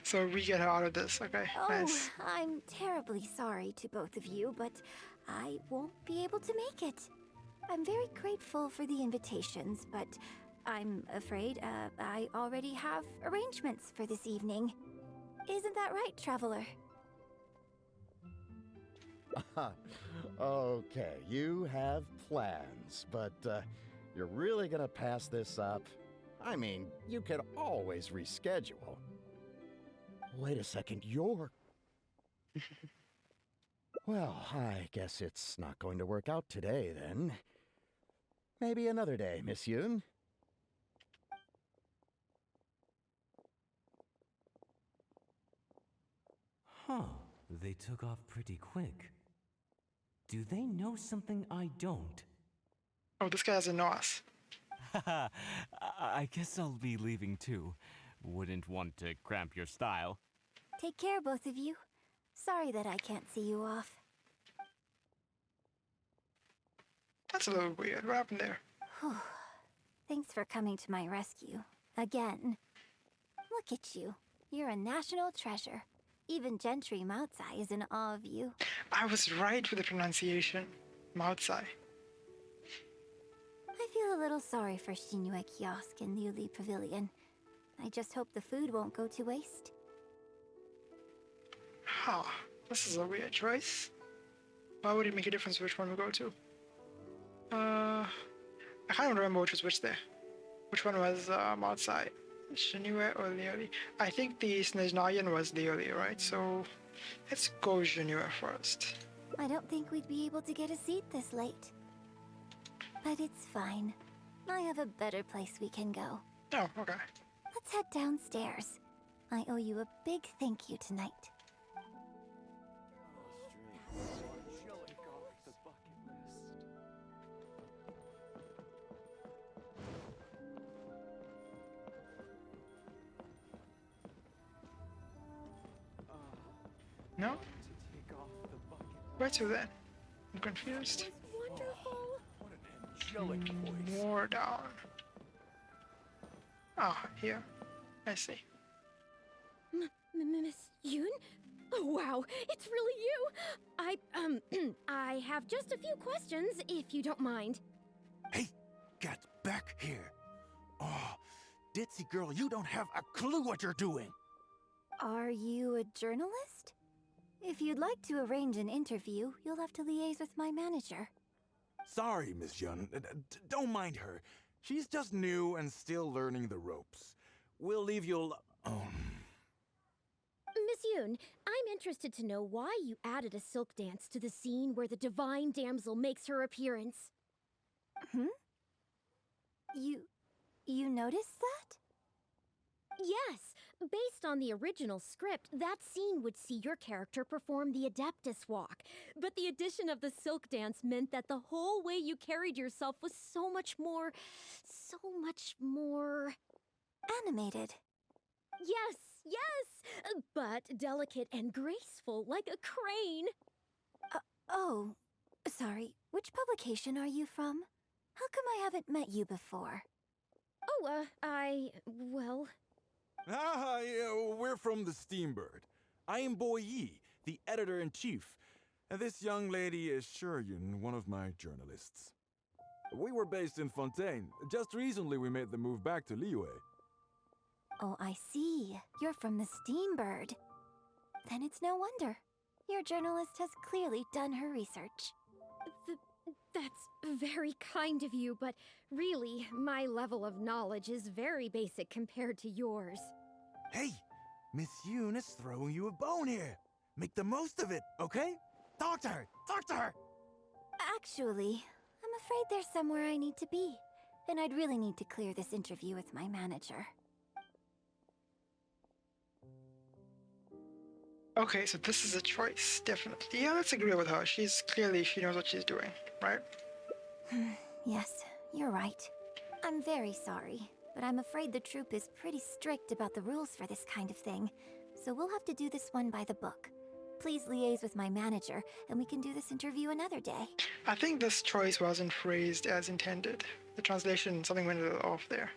[SPEAKER 1] So we get her out of this. Okay,
[SPEAKER 3] Oh,
[SPEAKER 1] nice.
[SPEAKER 3] I'm terribly sorry to both of you, but I won't be able to make it. I'm very grateful for the invitations, but I'm afraid I already have arrangements for this evening. Isn't that right, Traveler?
[SPEAKER 5] Okay, you have plans, but you're really gonna pass this up? I mean, you could always reschedule. Wait a second, you're... Well, I guess it's not going to work out today, then. Maybe another day, Miss Yoon.
[SPEAKER 4] Huh, they took off pretty quick. Do they know something I don't?
[SPEAKER 1] Oh, this guy doesn't know us.
[SPEAKER 4] I guess I'll be leaving too. Wouldn't want to cramp your style.
[SPEAKER 3] Take care, both of you. Sorry that I can't see you off.
[SPEAKER 1] That's a little weird. What happened there?
[SPEAKER 3] Whew. Thanks for coming to my rescue. Again. Look at you. You're a national treasure. Even Gentry Moutsai is in awe of you.
[SPEAKER 1] I was right with the pronunciation. Moutsai.
[SPEAKER 3] I feel a little sorry for Shinue Kiosk and Liuli Pavilion. I just hope the food won't go to waste.
[SPEAKER 1] Huh. This is a weird choice. Why would it make a difference which one we go to? I can't remember which was which there. Which one was outside? Shinue or Lioli? I think the Snezhnayan was Lioli, right? So let's go Shinue first.
[SPEAKER 3] I don't think we'd be able to get a seat this late. But it's fine. I have a better place we can go.
[SPEAKER 1] Oh, okay.
[SPEAKER 3] Let's head downstairs. I owe you a big thank you tonight.
[SPEAKER 1] No? Where to then? I'm confused. More down. Ah, here. I see.
[SPEAKER 2] Miss Yoon? Oh, wow, it's really you! I have just a few questions, if you don't mind.
[SPEAKER 6] Hey, get back here. Oh, ditzy girl, you don't have a clue what you're doing.
[SPEAKER 3] Are you a journalist? If you'd like to arrange an interview, you'll have to liaise with my manager.
[SPEAKER 6] Sorry, Miss Yun. Don't mind her. She's just new and still learning the ropes. We'll leave you
[SPEAKER 2] Miss Yoon, I'm interested to know why you added a silk dance to the scene where the divine damsel makes her appearance.
[SPEAKER 3] You noticed that?
[SPEAKER 2] Yes, based on the original script, that scene would see your character perform the Adeptus Walk. But the addition of the silk dance meant that the whole way you carried yourself was so much more...
[SPEAKER 3] Animated.
[SPEAKER 2] Yes, but delicate and graceful, like a crane.
[SPEAKER 3] Oh, sorry. Which publication are you from? How come I haven't met you before?
[SPEAKER 2] Oh, well...
[SPEAKER 6] yeah, we're from the Steambird. I am Boy Yi, the editor-in-chief. And this young lady is Shuryun, one of my journalists. We were based in Fontaine. Just recently we made the move back to Liyue.
[SPEAKER 3] Oh, I see. You're from the Steambird. Then it's no wonder. Your journalist has clearly done her research.
[SPEAKER 2] That's very kind of you, but really, my level of knowledge is very basic compared to yours.
[SPEAKER 6] Hey, Miss Yoon is throwing you a bone here. Make the most of it, okay? Talk to her! Talk to her!
[SPEAKER 3] Actually, I'm afraid there's somewhere I need to be. And I'd really need to clear this interview with my manager.
[SPEAKER 1] Okay, so this is a choice, definitely. Yeah, let's agree with her. She knows what she's doing, right?
[SPEAKER 3] Yes, you're right. I'm very sorry, but I'm afraid the troop is pretty strict about the rules for this kind of thing, so we'll have to do this one by the book. Please liaise with my manager, and we can do this interview another day.
[SPEAKER 1] I think this choice wasn't phrased as intended. The translation, something went a little off there.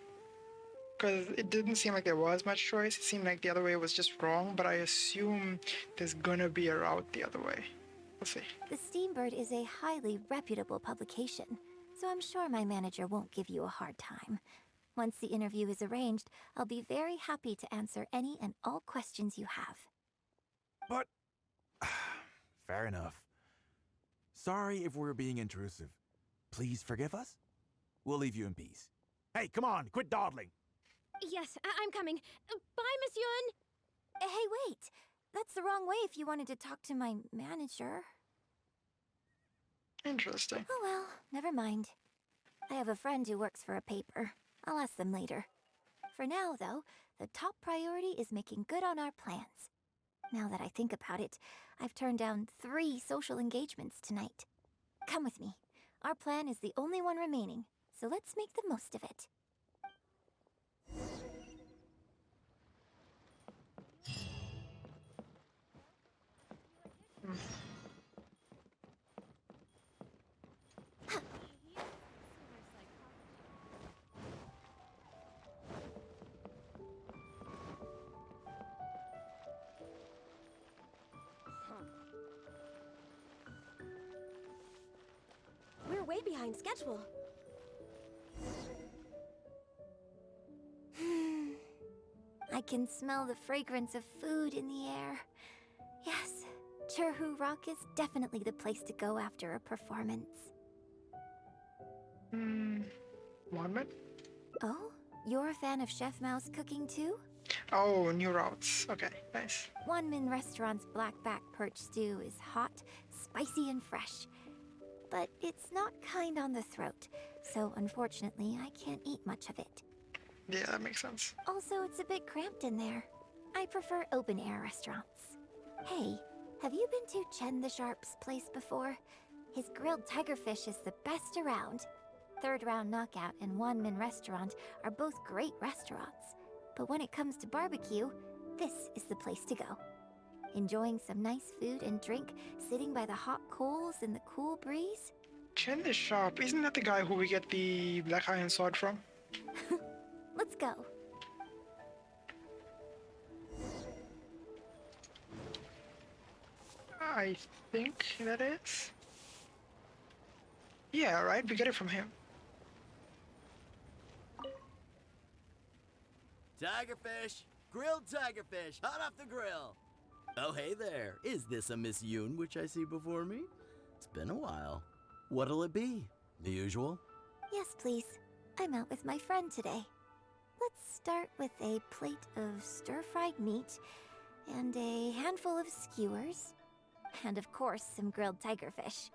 [SPEAKER 1] Because it didn't seem like there was much choice. It seemed like the other way was just wrong, but I assume there's gonna be a route the other way. We'll see.
[SPEAKER 3] The Steambird is a highly reputable publication, so I'm sure my manager won't give you a hard time. Once the interview is arranged, I'll be very happy to answer any and all questions you have.
[SPEAKER 6] But... fair enough. Sorry if we're being intrusive. Please forgive us. We'll leave you in peace. Hey, come on, quit dawdling.
[SPEAKER 2] Yes, I'm coming. Bye, Miss Yun!
[SPEAKER 3] Hey, wait! That's the wrong way if you wanted to talk to my manager.
[SPEAKER 1] Interesting.
[SPEAKER 3] Oh well, never mind. I have a friend who works for a paper. I'll ask them later. For now, though, the top priority is making good on our plans. Now that I think about it, I've turned down 3 social engagements tonight. Come with me. Our plan is the only one remaining, so let's make the most of it.
[SPEAKER 2] We're way behind schedule.
[SPEAKER 3] I can smell the fragrance of food in the air. Yes, Churhu Rock is definitely the place to go after a performance.
[SPEAKER 1] Monument?
[SPEAKER 3] Oh, you're a fan of Chef Mao's cooking too?
[SPEAKER 1] Oh, new routes. Okay, nice.
[SPEAKER 3] Wanmin Restaurant's blackback perch stew is hot, spicy, and fresh. But it's not kind on the throat, so unfortunately I can't eat much of it.
[SPEAKER 1] Yeah, that makes sense.
[SPEAKER 3] Also, it's a bit cramped in there. I prefer open-air restaurants. Hey, have you been to Chen the Sharp's place before? His grilled tigerfish is the best around. Third Round Knockout and Wanmin Restaurant are both great restaurants. But when it comes to barbecue, this is the place to go. Enjoying some nice food and drink, sitting by the hot coals in the cool breeze?
[SPEAKER 1] Chen the Sharp, isn't that the guy who we get the Black Iron Sword from?
[SPEAKER 3] Let's go.
[SPEAKER 1] I think that is. Yeah, right, we get it from him.
[SPEAKER 7] Tigerfish! Grilled tigerfish, hot off the grill! Oh, hey there. Is this a Miss Yoon which I see before me? It's been a while. What'll it be? The usual?
[SPEAKER 3] Yes, please. I'm out with my friend today. Let's start with a plate of stir-fried meat and a handful of skewers. And of course, some grilled tigerfish.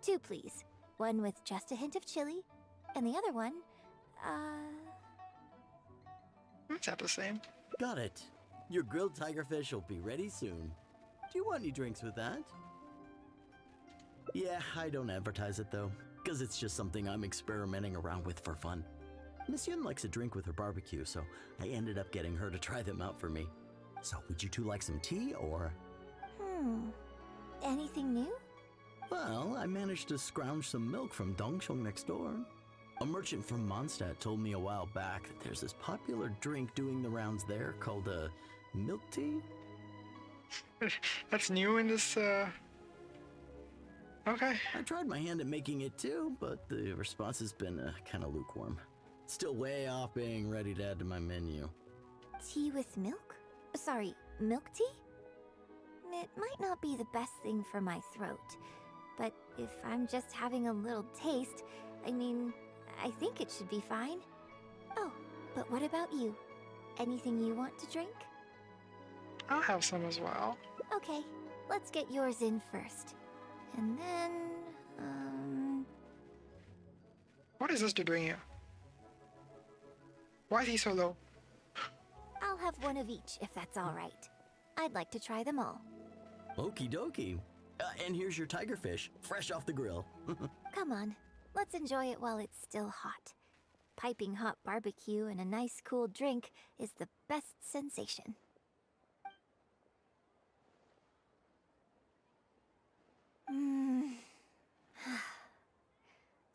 [SPEAKER 3] 2, please. One with just a hint of chili, and the other one,
[SPEAKER 1] It's not the same.
[SPEAKER 7] Got it. Your grilled tigerfish will be ready soon. Do you want any drinks with that? Yeah, I don't advertise it though, because it's just something I'm experimenting around with for fun. Miss Yun likes a drink with her barbecue, so I ended up getting her to try them out for me. So would you two like some tea, or?
[SPEAKER 3] Anything new?
[SPEAKER 7] Well, I managed to scrounge some milk from Dongsheng next door. A merchant from Mondstadt told me a while back that there's this popular drink doing the rounds there called milk tea.
[SPEAKER 1] That's new in this, Okay.
[SPEAKER 7] I tried my hand at making it too, but the response has been kind of lukewarm. Still way off being ready to add to my menu.
[SPEAKER 3] Tea with milk? Sorry, milk tea? It might not be the best thing for my throat, but if I'm just having a little taste, I think it should be fine. Oh, but what about you? Anything you want to drink?
[SPEAKER 1] I'll have some as well.
[SPEAKER 3] Okay, let's get yours in first. And then,
[SPEAKER 1] What is this dude doing here? Why is he so low?
[SPEAKER 3] I'll have one of each if that's all right. I'd like to try them all.
[SPEAKER 7] Okie dokie. And here's your tiger fish, fresh off the grill.
[SPEAKER 3] Come on, let's enjoy it while it's still hot. Piping hot barbecue and a nice cool drink is the best sensation.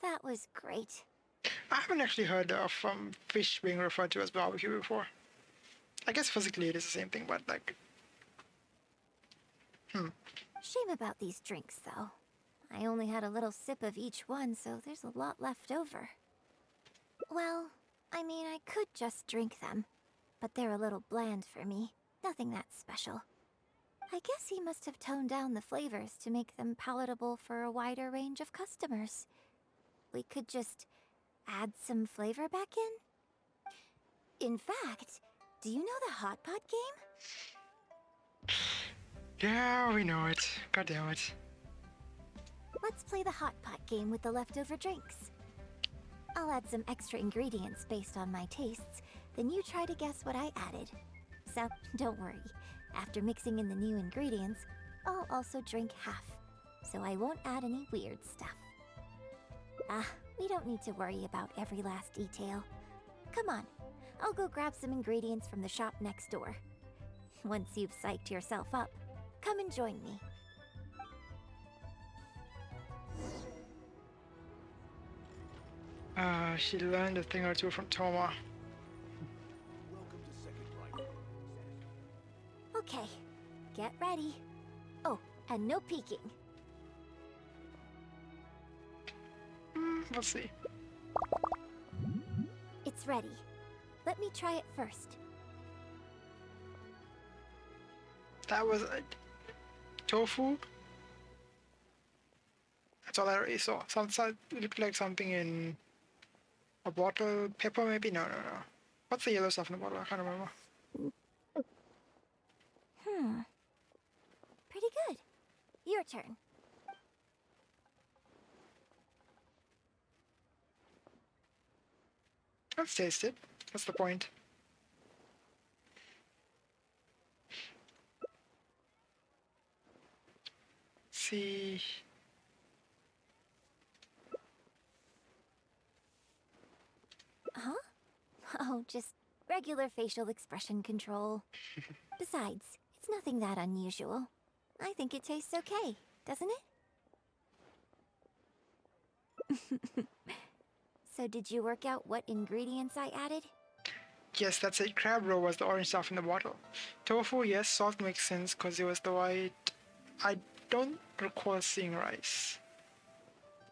[SPEAKER 3] That was great.
[SPEAKER 1] I haven't actually heard of fish being referred to as barbecue before. I guess physically it is the same thing, but like...
[SPEAKER 3] Shame about these drinks, though. I only had a little sip of each one, so there's a lot left over. Well, I mean, I could just drink them, but they're a little bland for me. Nothing that special. I guess he must have toned down the flavors to make them palatable for a wider range of customers. We could just add some flavor back in? In fact, do you know the Hot Pot game?
[SPEAKER 1] Yeah, we know it. God damn it.
[SPEAKER 3] Let's play the Hot Pot game with the leftover drinks. I'll add some extra ingredients based on my tastes, then you try to guess what I added. So, don't worry. After mixing in the new ingredients, I'll also drink half, so I won't add any weird stuff. We don't need to worry about every last detail. Come on, I'll go grab some ingredients from the shop next door. Once you've psyched yourself up, come and join me.
[SPEAKER 1] She learned a thing or two from Toma.
[SPEAKER 3] Okay, get ready. Oh, and no peeking.
[SPEAKER 1] Let's see.
[SPEAKER 3] It's ready. Let me try it first.
[SPEAKER 1] That was tofu. That's all I really saw. It looked like something in a bottle. Pepper, maybe? No. What's the yellow stuff in the bottle? I can't remember.
[SPEAKER 3] Pretty good. Your turn.
[SPEAKER 1] Let's taste it. That's the point. See.
[SPEAKER 3] Huh? Oh, just regular facial expression control. Besides, it's nothing that unusual. I think it tastes okay, doesn't it? So did you work out what ingredients I added?
[SPEAKER 1] Yes, that's it. Crab roe was the orange stuff in the bottle. Tofu, yes. Salt makes sense because it was the white. I don't recall seeing rice.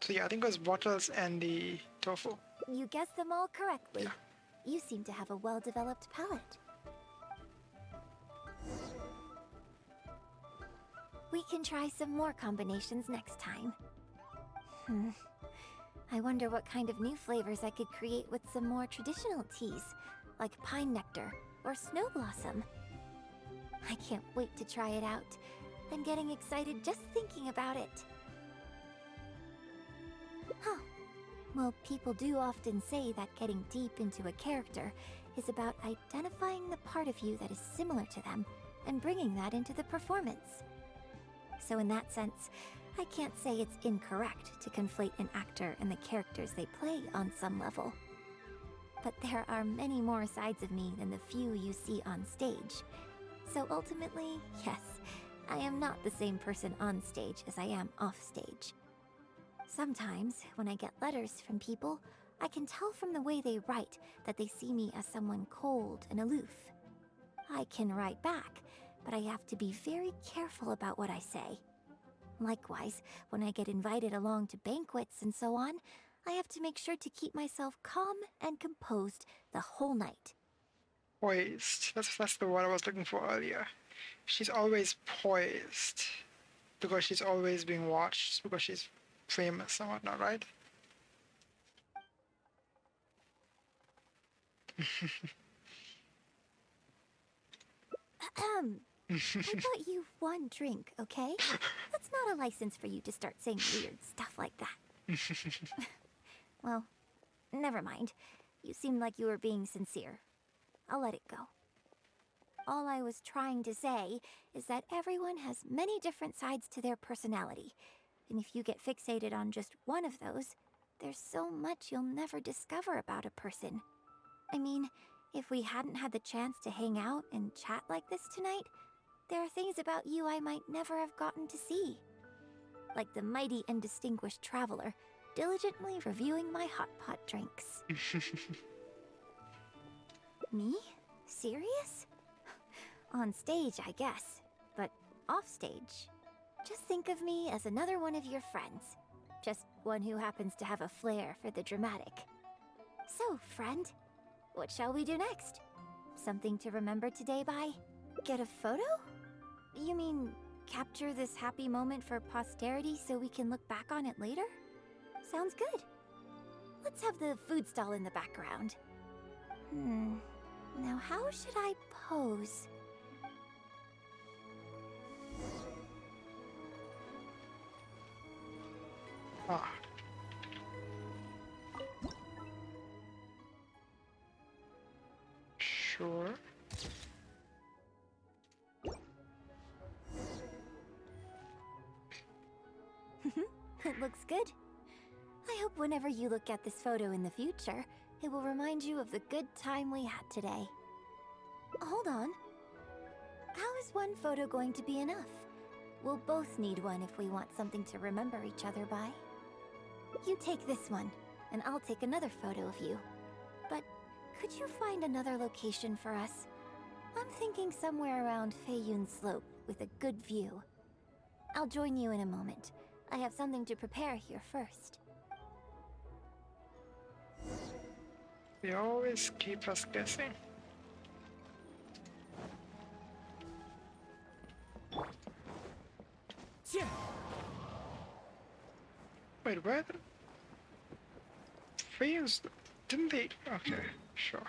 [SPEAKER 1] So yeah, I think it was bottles and the tofu.
[SPEAKER 3] You guessed them all correctly.
[SPEAKER 1] Yeah.
[SPEAKER 3] You seem to have a well-developed palate. We can try some more combinations next time. I wonder what kind of new flavors I could create with some more traditional teas, like pine nectar or snow blossom. I can't wait to try it out. I'm getting excited just thinking about it. Huh. Well, people do often say that getting deep into a character is about identifying the part of you that is similar to them and bringing that into the performance. So in that sense, I can't say it's incorrect to conflate an actor and the characters they play on some level. But there are many more sides of me than the few you see on stage. So ultimately, yes, I am not the same person on stage as I am off stage. Sometimes, when I get letters from people, I can tell from the way they write that they see me as someone cold and aloof. I can write back, but I have to be very careful about what I say. Likewise, when I get invited along to banquets and so on, I have to make sure to keep myself calm and composed the whole night.
[SPEAKER 1] Poised. That's the word I was looking for earlier. She's always poised. Because she's always being watched. Because she's famous and whatnot, right?
[SPEAKER 3] I bought you one drink, okay? That's not a license for you to start saying weird stuff like that. Well, never mind. You seemed like you were being sincere. I'll let it go. All I was trying to say is that everyone has many different sides to their personality. And if you get fixated on just one of those, there's so much you'll never discover about a person. I mean, if we hadn't had the chance to hang out and chat like this tonight, there are things about you I might never have gotten to see. Like the mighty and distinguished traveler, diligently reviewing my hot pot drinks. Me? Serious? On stage, I guess, but off stage. Just think of me as another one of your friends. Just one who happens to have a flair for the dramatic. So, friend, what shall we do next? Something to remember today by? Get a photo? You mean capture this happy moment for posterity so we can look back on it later? Sounds good. Let's have the food stall in the background. Now how should I pose?
[SPEAKER 1] Ah. Sure.
[SPEAKER 3] It looks good. I hope whenever you look at this photo in the future, it will remind you of the good time we had today. Hold on. How is one photo going to be enough? We'll both need one if we want something to remember each other by. You take this one, and I'll take another photo of you. But could you find another location for us? I'm thinking somewhere around Feiyun Slope with a good view. I'll join you in a moment. I have something to prepare here first.
[SPEAKER 1] They always keep us guessing.
[SPEAKER 4] Yeah.
[SPEAKER 1] Wait, where? Feiyun's... Didn't they? Okay, sure.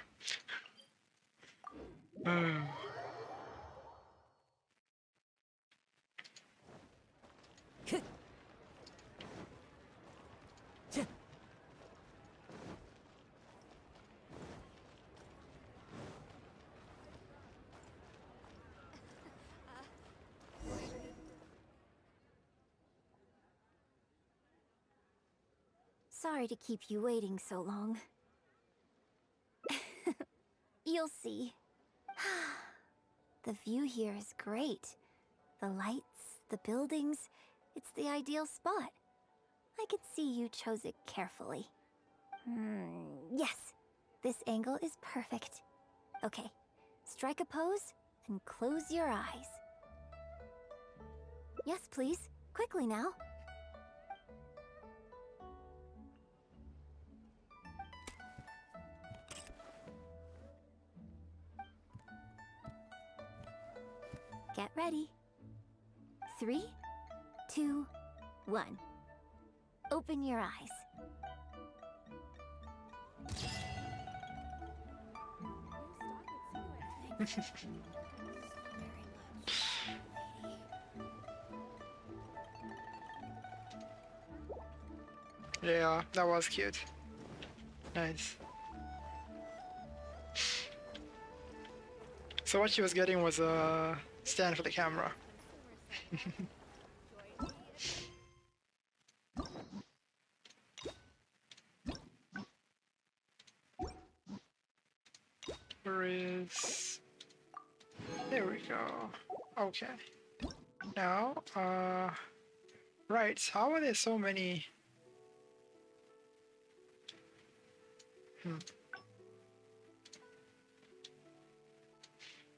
[SPEAKER 3] Sorry to keep you waiting so long. You'll see. The view here is great. The lights, the buildings, it's the ideal spot. I can see you chose it carefully. Yes, this angle is perfect. Okay, strike a pose and close your eyes. Yes, please. Quickly now. Get ready. 3, 2, 1. Open your eyes.
[SPEAKER 1] Yeah, that was cute. Nice. So what she was getting was a stand for the camera. Where is... There we go. Okay. Now, right, how are there so many...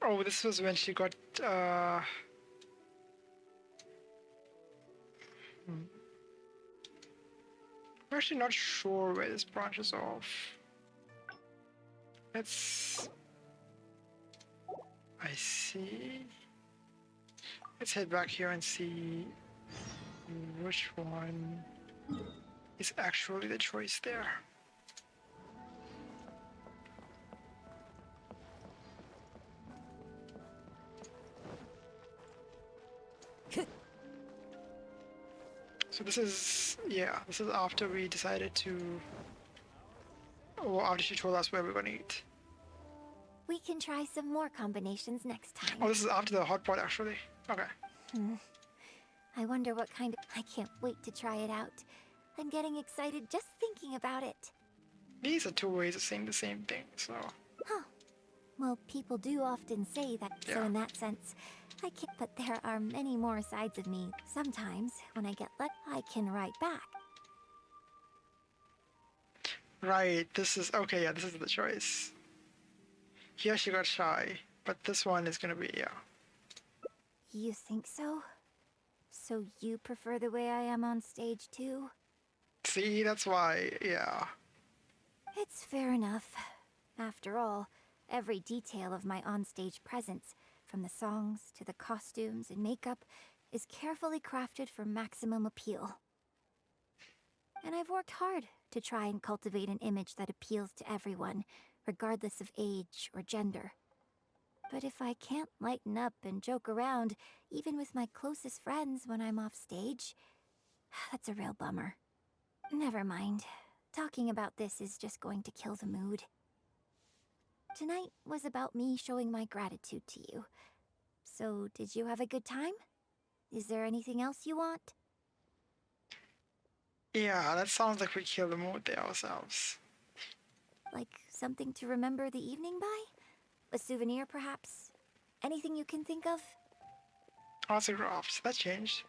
[SPEAKER 1] Oh, this was when she got, I'm actually not sure where this branches off. Let's... I see. Let's head back here and see which one is actually the choice there. So this is, yeah, this is after we decided to, or after she told us where we're gonna eat.
[SPEAKER 3] We can try some more combinations next time.
[SPEAKER 1] Oh, this is after the hot pot, actually. Okay.
[SPEAKER 3] I wonder what kind of... I can't wait to try it out. I'm getting excited just thinking about it.
[SPEAKER 1] These are two ways of saying the same thing, so...
[SPEAKER 3] Huh. Well, people do often say that, so
[SPEAKER 1] Yeah.
[SPEAKER 3] in that sense, I can't... But there are many more sides of me. Sometimes, when I get lucky, I can write back.
[SPEAKER 1] Right, this is... Okay, yeah, this is the choice. Here she got shy, but this one is gonna be, yeah.
[SPEAKER 3] You think so? So you prefer the way I am on stage, too?
[SPEAKER 1] See, that's why, yeah.
[SPEAKER 3] It's fair enough. After all, every detail of my onstage presence, from the songs to the costumes and makeup, is carefully crafted for maximum appeal. And I've worked hard to try and cultivate an image that appeals to everyone, regardless of age or gender. But if I can't lighten up and joke around, even with my closest friends when I'm off stage, that's a real bummer. Never mind. Talking about this is just going to kill the mood. Tonight was about me showing my gratitude to you. So, did you have a good time? Is there anything else you want?
[SPEAKER 1] Yeah, that sounds like we killed the mood there ourselves.
[SPEAKER 3] Like something to remember the evening by? A souvenir, perhaps? Anything you can think of?
[SPEAKER 1] Autographs, that changed.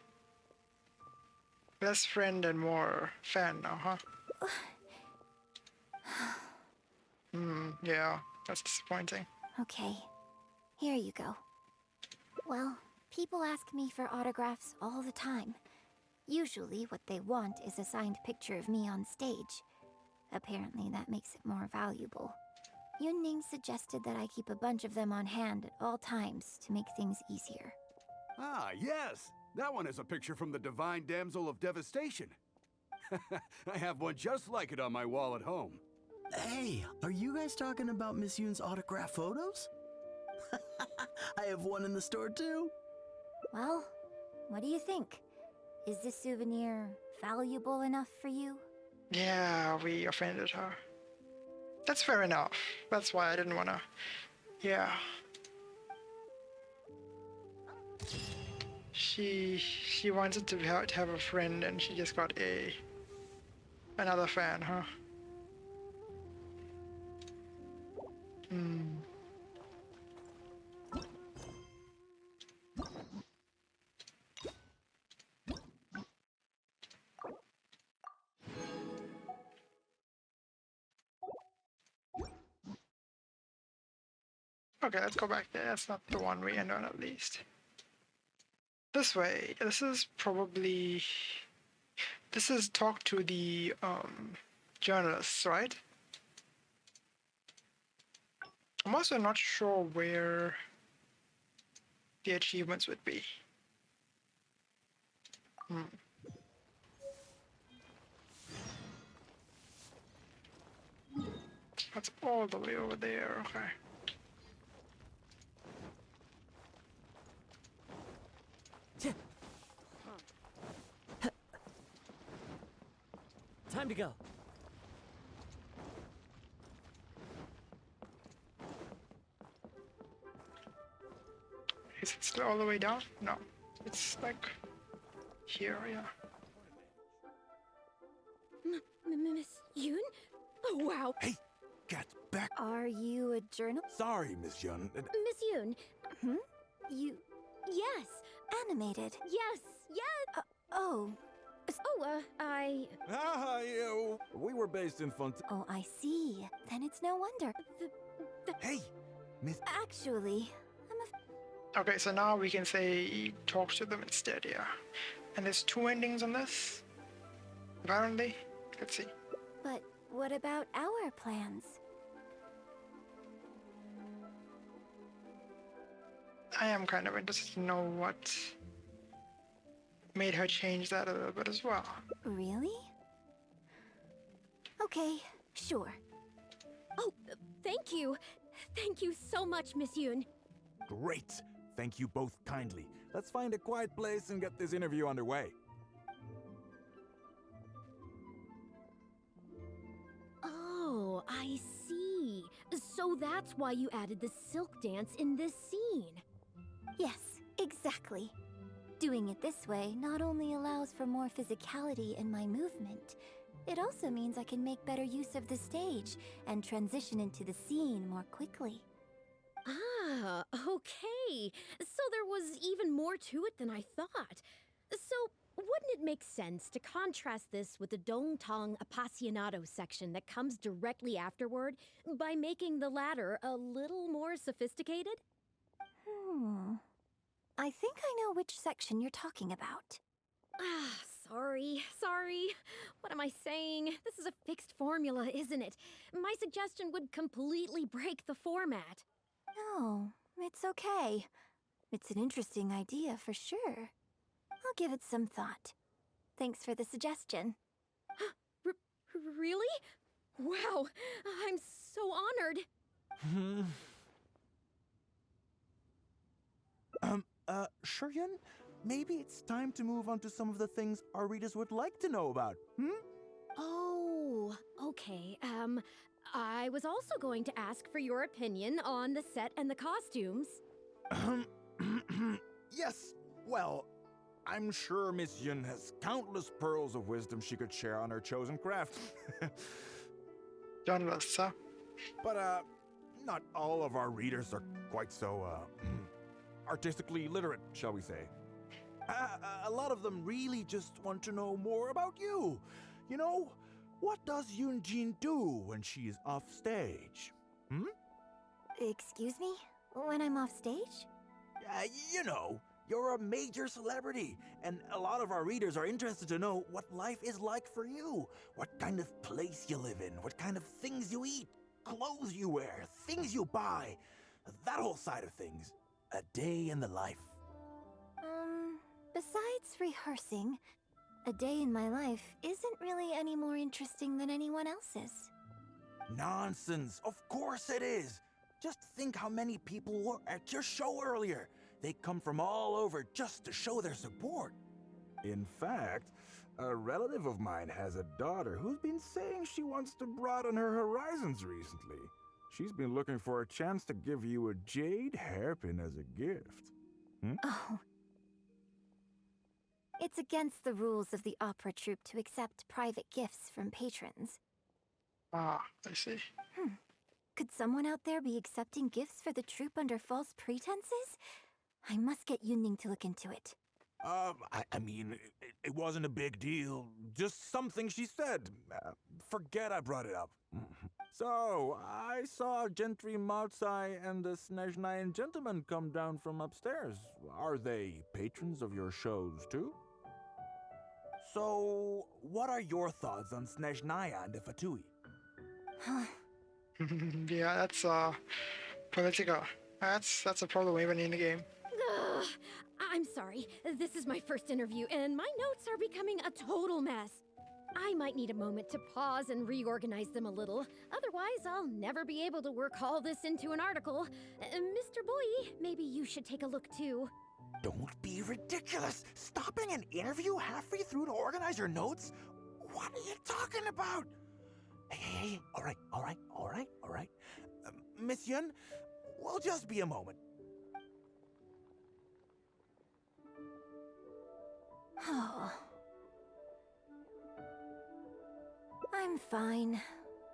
[SPEAKER 1] Less friend and more fan now, huh? Yeah, that's disappointing.
[SPEAKER 3] Okay, here you go. Well, people ask me for autographs all the time. Usually what they want is a signed picture of me on stage. Apparently that makes it more valuable. Yunning suggested that I keep a bunch of them on hand at all times to make things easier.
[SPEAKER 8] Ah, yes! That one is a picture from the Divine Damsel of Devastation. I have one just like it on my wall at home.
[SPEAKER 7] Hey, are you guys talking about Miss Yoon's autograph photos? I have one in the store too.
[SPEAKER 3] Well, what do you think? Is this souvenir valuable enough for you?
[SPEAKER 1] Yeah, we offended her. That's fair enough. That's why I didn't wanna... Yeah. She wanted to have a friend and she just got another fan, huh? Okay, let's go back there. That's not the one we end on, at least. This way. This is probably... This is talk to the journalists, right? I'm also not sure where the achievements would be. That's all the way over there, okay.
[SPEAKER 4] Time to go.
[SPEAKER 1] Is it still all the way down? No. It's like here, yeah.
[SPEAKER 2] Miss Yoon? Oh, wow.
[SPEAKER 6] Hey, get back.
[SPEAKER 3] Are you a journal?
[SPEAKER 6] Sorry, Miss Yun.
[SPEAKER 2] Miss Yoon?
[SPEAKER 3] You
[SPEAKER 2] Yes.
[SPEAKER 3] animated.
[SPEAKER 2] Yes. Yes.
[SPEAKER 3] Oh.
[SPEAKER 2] I...
[SPEAKER 6] Ah, yeah, we were based in Font.
[SPEAKER 3] Oh, I see. Then it's no wonder.
[SPEAKER 6] Hey, Miss.
[SPEAKER 3] Actually,
[SPEAKER 1] Okay, so now we can say talk to them instead, yeah. And there's two endings on this, apparently. Let's see.
[SPEAKER 3] but what about our plans?
[SPEAKER 1] I am kind of interested to know what made her change that a little bit as well.
[SPEAKER 3] Really? Okay, sure.
[SPEAKER 2] Oh, thank you. Thank you so much, Miss Yoon.
[SPEAKER 6] Great. Thank you both kindly. Let's find a quiet place and get this interview underway.
[SPEAKER 2] Oh, I see. So that That's why you added the silk dance in this scene.
[SPEAKER 3] Yes, exactly. Doing it this way not only allows for more physicality in my movement, it also means I can make better use of the stage and transition into the scene more quickly.
[SPEAKER 2] Ah, okay. So there was even more to it than I thought. So, wouldn't it make sense to contrast this with the Dongtong Appassionato section that comes directly afterward by making the latter a little more sophisticated?
[SPEAKER 3] I think I know which section you're talking about.
[SPEAKER 2] Ah, sorry. What am I saying? This is a fixed formula, isn't it? My suggestion would completely break the format.
[SPEAKER 3] No, it's okay. It's an interesting idea for sure. I'll give it some thought. Thanks for the suggestion.
[SPEAKER 2] Really? Wow, I'm so honored.
[SPEAKER 6] Shuryun, maybe it's time to move on to some of the things our readers would like to know about,
[SPEAKER 2] Oh, okay. I was also going to ask for your opinion on the set and the costumes.
[SPEAKER 6] Yes, well, I'm sure Miss Yun has countless pearls of wisdom she could share on her chosen craft.
[SPEAKER 1] Journalists, huh?
[SPEAKER 6] But, not all of our readers are quite so, artistically literate, shall we say. A lot of them really just want to know more about you. You know, what does Yunjin do when she's off stage?
[SPEAKER 3] Excuse me? When I'm off stage?
[SPEAKER 6] You know, you're a major celebrity, and a lot of our readers are interested to know what life is like for you. What kind of place you live in, what kind of things you eat, clothes you wear, things you buy, that whole side of things. A day in the life.
[SPEAKER 3] Besides rehearsing, a day in my life isn't really any more interesting than anyone else's.
[SPEAKER 6] Nonsense, of course it is. Just think how many people were at your show earlier. They come from all over just to show their support. In fact, a relative of mine has a daughter who's been saying she wants to broaden her horizons recently. She's been looking for a chance to give you a jade hairpin as a gift.
[SPEAKER 3] Oh. It's against the rules of the opera troupe to accept private gifts from patrons.
[SPEAKER 1] Ah, I see.
[SPEAKER 3] Could someone out there be accepting gifts for the troupe under false pretenses? I must get Yunning to look into it.
[SPEAKER 6] I mean, it wasn't a big deal. Just something she said. Forget I brought it up. So, I saw Gentry Maotsai and the Snezhnayan gentleman come down from upstairs. Are they patrons of your shows, too? So, what are your thoughts on Snezhnaya and the Fatui?
[SPEAKER 1] Yeah, that's political. That's a problem even in the game.
[SPEAKER 2] Ugh, I'm sorry. This is my first interview, and my notes are becoming a total mess. I might need a moment to pause and reorganize them a little. Otherwise, I'll never be able to work all this into an article. Mr. Boyi, maybe you should take a look too.
[SPEAKER 6] Don't be ridiculous! Stopping an interview halfway through to organize your notes? What are you talking about? Hey, all right. Miss Yun, we'll just be a moment.
[SPEAKER 3] Oh. I'm fine.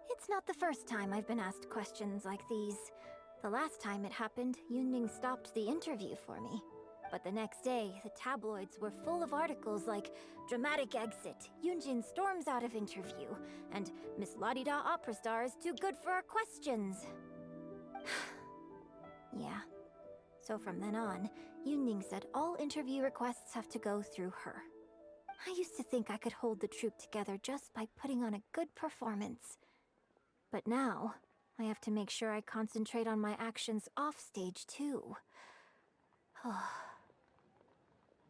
[SPEAKER 3] It's not the first time I've been asked questions like these. The last time it happened, Yunning stopped the interview for me. But the next day, the tabloids were full of articles like "Dramatic Exit, Yunjin storms out of interview," and "Miss La-di-da opera star is too good for our questions." Yeah. So from then on, Yunning said all interview requests have to go through her. I used to think I could hold the troupe together just by putting on a good performance. But now, I have to make sure I concentrate on my actions off stage too.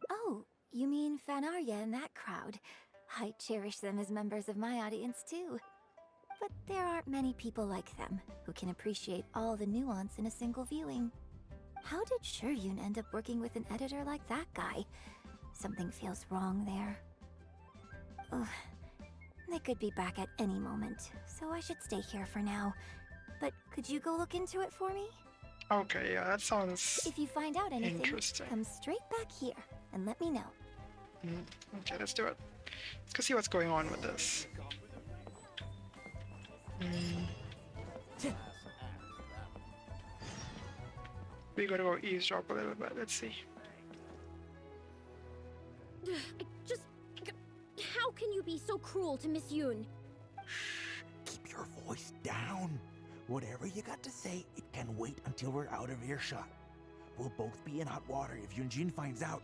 [SPEAKER 3] Oh, you mean Fanarya and that crowd? I cherish them as members of my audience too. But there aren't many people like them who can appreciate all the nuance in a single viewing. How did Shuryun end up working with an editor like that guy? Something feels wrong there. Ugh. They could be back at any moment, so I should stay here for now. but could you go look into it for me?
[SPEAKER 1] Okay, yeah, that sounds
[SPEAKER 3] If you find out anything,
[SPEAKER 1] interesting.
[SPEAKER 3] come straight back here and let me know.
[SPEAKER 1] Okay, let's do it. Let's go see what's going on with this. We gotta go eavesdrop a little bit. Let's see.
[SPEAKER 2] How can you be so cruel to Miss Yoon?
[SPEAKER 9] Keep your voice down. Whatever you got to say, it can wait until we're out of earshot. We'll both be in hot water if Yunjin finds out.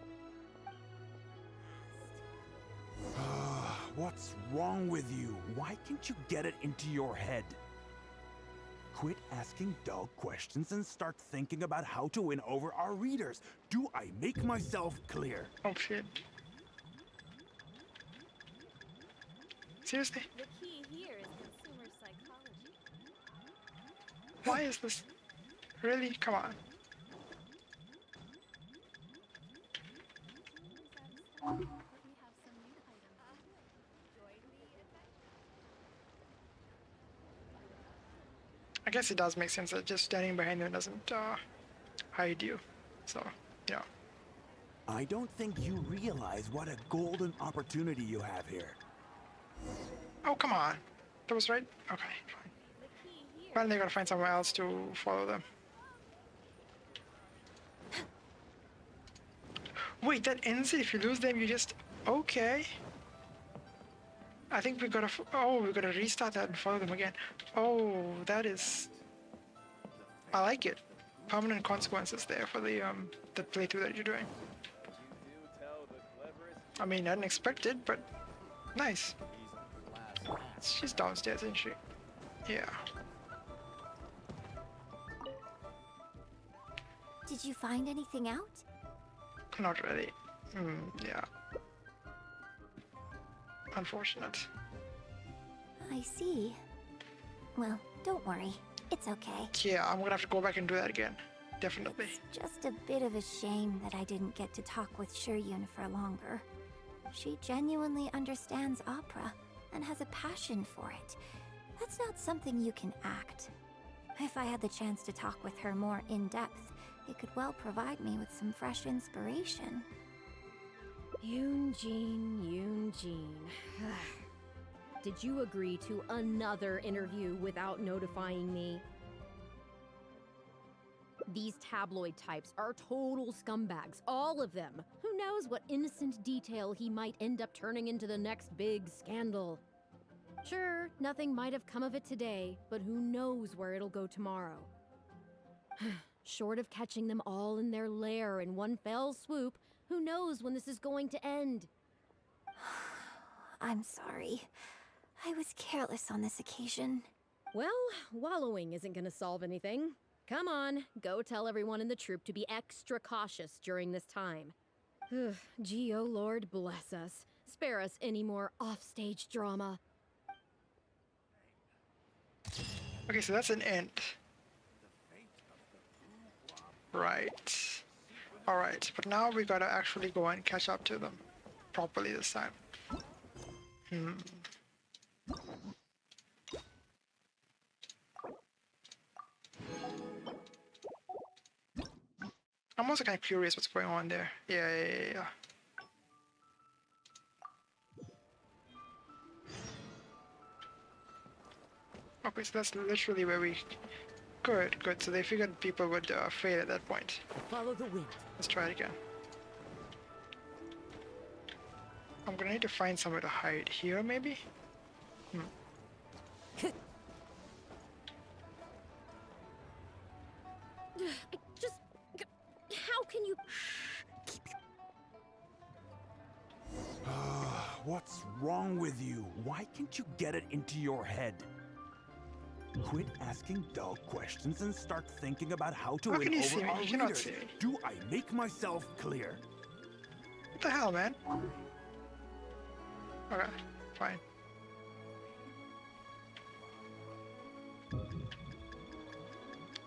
[SPEAKER 6] What's wrong with you? Why can't you get it into your head? Quit asking dull questions and start thinking about how to win over our readers. Do I make myself clear?
[SPEAKER 1] Oh shit. Seriously?
[SPEAKER 2] The key here is consumer psychology.
[SPEAKER 1] Why is this? Really? Come on. I guess it does make sense that just standing behind them doesn't hide you. So, yeah.
[SPEAKER 6] I don't think you realize what a golden opportunity you have here.
[SPEAKER 1] Oh, come on. That was right? Okay, fine. Well, they gotta find somewhere else to follow them. Wait, that ends it? If you lose them, you just... Okay. I think we gotta... we gotta restart that and follow them again. Oh, that is... I like it. Permanent consequences there for the playthrough that you're doing. I mean, I didn't expect it, but nice. She's downstairs, isn't she? Yeah.
[SPEAKER 3] Did you find anything out?
[SPEAKER 1] Not really. Yeah. Unfortunate.
[SPEAKER 3] I see. Well, don't worry. It's okay.
[SPEAKER 1] Yeah, I'm gonna have to go back and do that again. Definitely.
[SPEAKER 3] It's just a bit of a shame that I didn't get to talk with Shiryun for longer. She genuinely understands opera and has a passion for it. That's not something you can act. If I had the chance to talk with her more in depth, it could well provide me with some fresh inspiration.
[SPEAKER 2] Yoonjin. Did you agree to another interview without notifying me? These tabloid types are total scumbags, all of them. Who knows what innocent detail he might end up turning into the next big scandal? Sure, nothing might have come of it today, but who knows where it'll go tomorrow. Short of catching them all in their lair in one fell swoop, who knows when this is going to end?
[SPEAKER 3] I'm sorry. I was careless on this occasion.
[SPEAKER 2] Well, wallowing isn't gonna solve anything. Come on, go tell everyone in the troupe to be extra cautious during this time. Gee, oh Lord, bless us. Spare us any more offstage drama.
[SPEAKER 1] Okay, so that's an end. Right. Alright, but now we gotta actually go and catch up to them properly this time. I'm also kind of curious what's going on there. Yeah. Okay, so that's literally where we... Good. So they figured people would fail at that point.
[SPEAKER 7] Follow the wind.
[SPEAKER 1] Let's try it again. I'm gonna need to find somewhere to hide. Here, maybe?
[SPEAKER 2] How can you...
[SPEAKER 6] What's wrong with you? Why can't you get it into your head? Quit asking dull questions and start thinking about how to
[SPEAKER 1] How
[SPEAKER 6] win
[SPEAKER 1] can you see
[SPEAKER 6] over
[SPEAKER 1] me?
[SPEAKER 6] our
[SPEAKER 1] You cannot
[SPEAKER 6] readers.
[SPEAKER 1] see me.
[SPEAKER 6] Do I make myself clear?
[SPEAKER 1] What the hell, man? Okay, fine.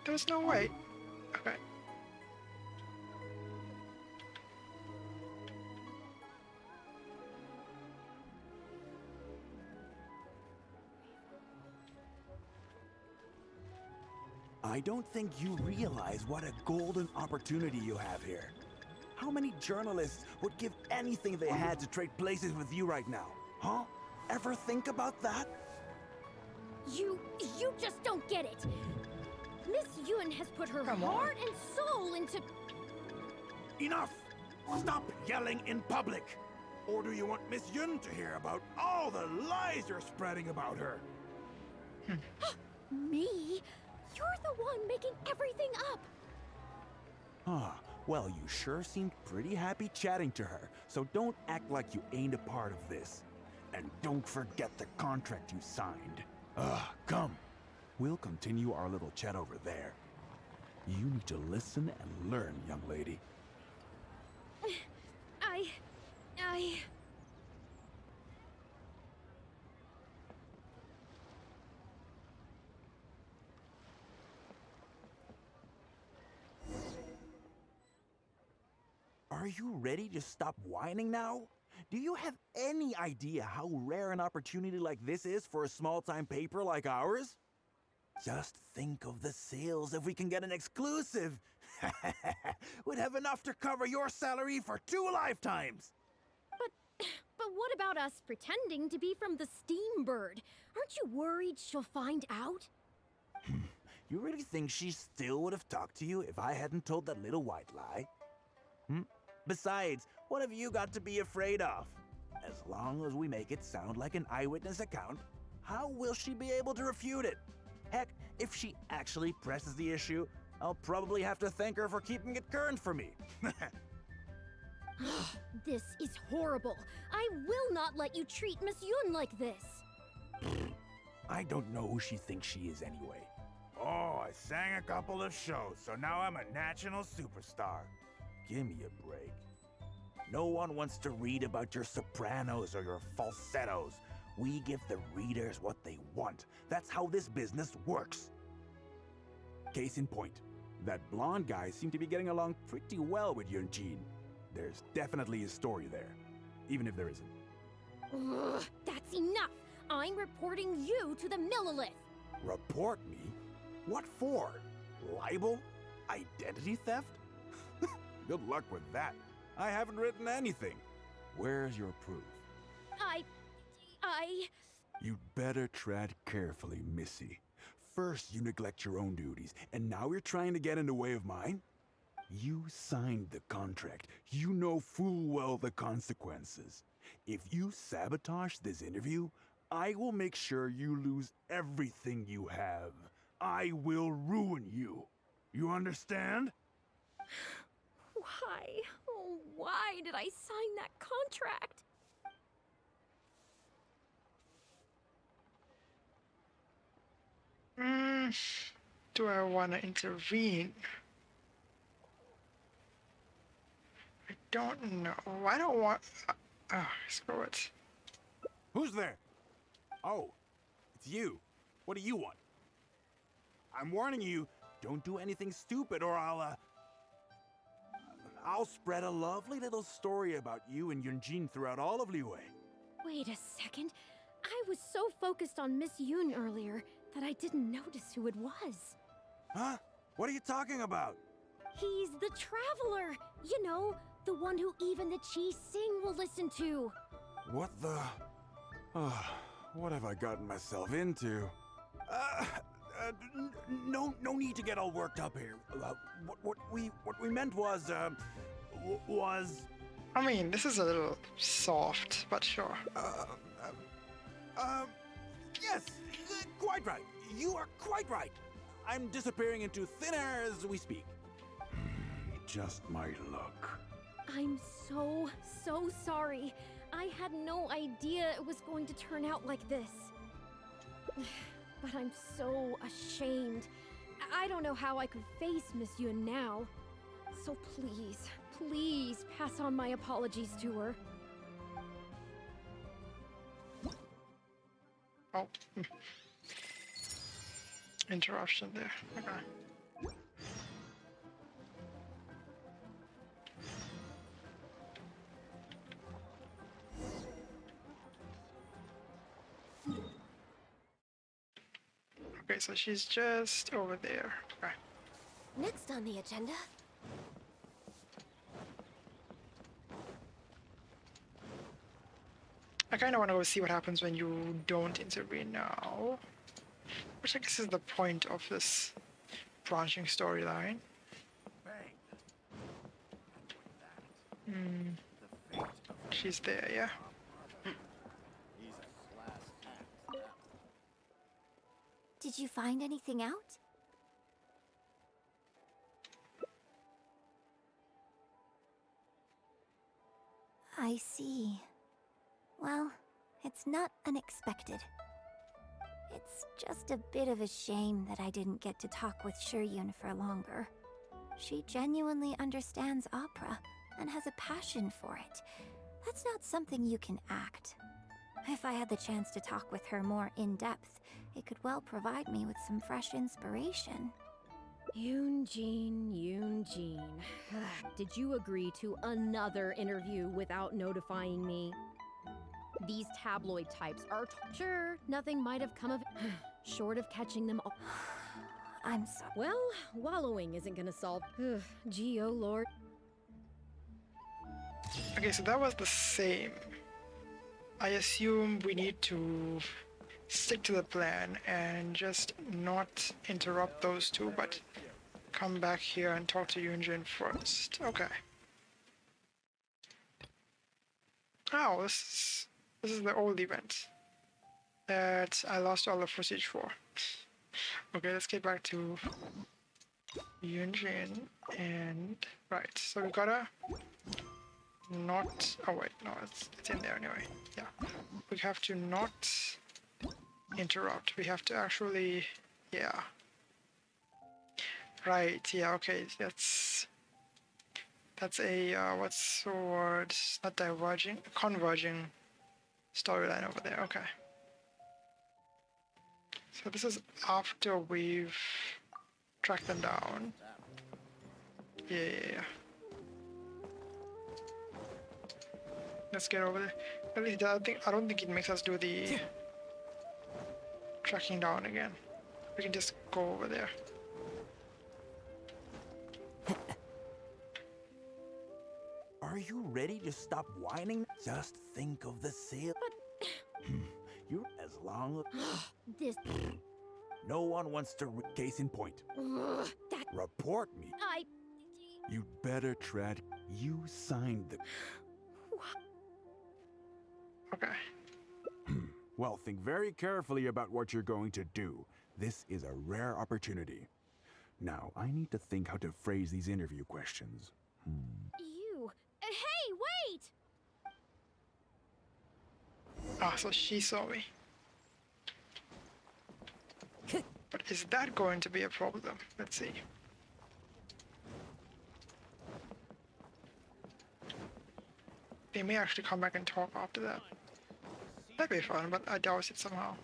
[SPEAKER 1] There's no way. Okay.
[SPEAKER 9] I don't think you realize what a golden opportunity you have here. How many journalists would give anything they had to trade places with you right now? Huh? Ever think about that?
[SPEAKER 2] You just don't get it. Miss Yun has put her
[SPEAKER 1] Come on.
[SPEAKER 2] heart and soul into...
[SPEAKER 9] Enough! Stop yelling in public! Or do you want Miss Yun to hear about all the lies you're spreading about her?
[SPEAKER 2] Me? You're the one making everything up.
[SPEAKER 9] Ah, well, you sure seemed pretty happy chatting to her, so don't act like you ain't a part of this. And don't forget the contract you signed. Come. We'll continue our little chat over there. You need to listen and learn, young lady.
[SPEAKER 2] I...
[SPEAKER 9] Are you ready to stop whining now? Do you have any idea how rare an opportunity like this is for a small-time paper like ours? Just think of the sales if we can get an exclusive. We'd have enough to cover your salary for 2 lifetimes.
[SPEAKER 2] But what about us pretending to be from the Steambird? Aren't you worried she'll find out?
[SPEAKER 9] You really think she still would have talked to you if I hadn't told that little white lie? Besides, what have you got to be afraid of? As long as we make it sound like an eyewitness account, how will she be able to refute it? Heck, if she actually presses the issue, I'll probably have to thank her for keeping it current for me.
[SPEAKER 2] This is horrible. I will not let you treat Miss Yun like this.
[SPEAKER 9] I don't know who she thinks she is anyway. Oh, I sang a couple of shows, so now I'm a national superstar. Give me a break. No one wants to read about your sopranos or your falsettos. We give the readers what they want. That's how this business works. Case in point, that blonde guy seemed to be getting along pretty well with Yunjin. There's definitely a story there, even if there isn't.
[SPEAKER 2] Ugh, that's enough. I'm reporting you to the Millilith.
[SPEAKER 9] Report me? What for? Libel? Identity theft? Good luck with that. I haven't written anything. Where's your proof? You'd better tread carefully, Missy. First, you neglect your own duties, and now you're trying to get in the way of mine? You signed the contract. You know full well the consequences. If you sabotage this interview, I will make sure you lose everything you have. I will ruin you. You understand?
[SPEAKER 2] Why? Oh, why did I sign that contract?
[SPEAKER 1] Do I want to intervene? I don't know. I don't want... screw it.
[SPEAKER 6] Who's there? Oh, it's you. What do you want? I'm warning you, don't do anything stupid or I'll spread a lovely little story about you and Yunjin throughout all of Liyue.
[SPEAKER 2] Wait a second. I was so focused on Miss Yun earlier that I didn't notice who it was.
[SPEAKER 6] Huh? What are you talking about?
[SPEAKER 2] He's the Traveler. You know, the one who even the Chi Sing will listen to.
[SPEAKER 6] What the... what have I gotten myself into? No need to get all worked up here. What we meant was,
[SPEAKER 1] I mean, this is a little soft, but sure.
[SPEAKER 6] Yes, quite right. You are quite right. I'm disappearing into thin air as we speak. Just my luck.
[SPEAKER 2] I'm so sorry. I had no idea it was going to turn out like this. But I'm so ashamed. I don't know how I could face Miss Yun now. So please pass on my apologies to her.
[SPEAKER 1] Oh. Interruption there. Okay. Okay, so she's just over there. Okay.
[SPEAKER 3] Next on the agenda.
[SPEAKER 1] I kind of want to go see what happens when you don't intervene now. Which I guess is the point of this branching storyline. She's there, yeah?
[SPEAKER 3] Did you find anything out? I see. Well, it's not unexpected. It's just a bit of a shame that I didn't get to talk with Shiryun for longer. She genuinely understands opera and has a passion for it. That's not something you can act. If I had the chance to talk with her more in depth, it could well provide me with some fresh inspiration.
[SPEAKER 2] Yoonjin. Did you agree to another interview without notifying me? These tabloid types are sure nothing might have come of it, short of catching them all.
[SPEAKER 3] I'm sorry.
[SPEAKER 2] Well, wallowing isn't gonna solve. Gee, oh lord.
[SPEAKER 1] Okay, so that was the same. I assume we need to stick to the plan and just not interrupt those two, but come back here and talk to Yoonjin first. Okay. Oh, this is the old event that I lost all the footage for. Okay, let's get back to Yoonjin and right. So we gotta not. Oh wait, no, it's in there anyway. Yeah, we have to not interrupt. We have to actually, yeah. Right. Yeah. Okay. That's a what's the word? Not diverging, converging storyline over there. Okay. So this is after we've tracked them down. Yeah. Let's get over there. At least I don't think it makes us do the tracking down again. We can just go over there.
[SPEAKER 9] Are you ready to stop whining? Just think of the sale. You're as long as...
[SPEAKER 2] This.
[SPEAKER 9] No one wants to... Case in point.
[SPEAKER 2] That.
[SPEAKER 9] Report me. You'd better tread. You signed the...
[SPEAKER 1] Okay.
[SPEAKER 6] Well, think very carefully about what you're going to do. This is a rare opportunity. Now, I need to think how to phrase these interview questions.
[SPEAKER 2] You. Hey, wait!
[SPEAKER 1] Ah, so she saw me. But is that going to be a problem? Let's see. They may actually come back and talk after that. That'd be fun, but I doubt it somehow.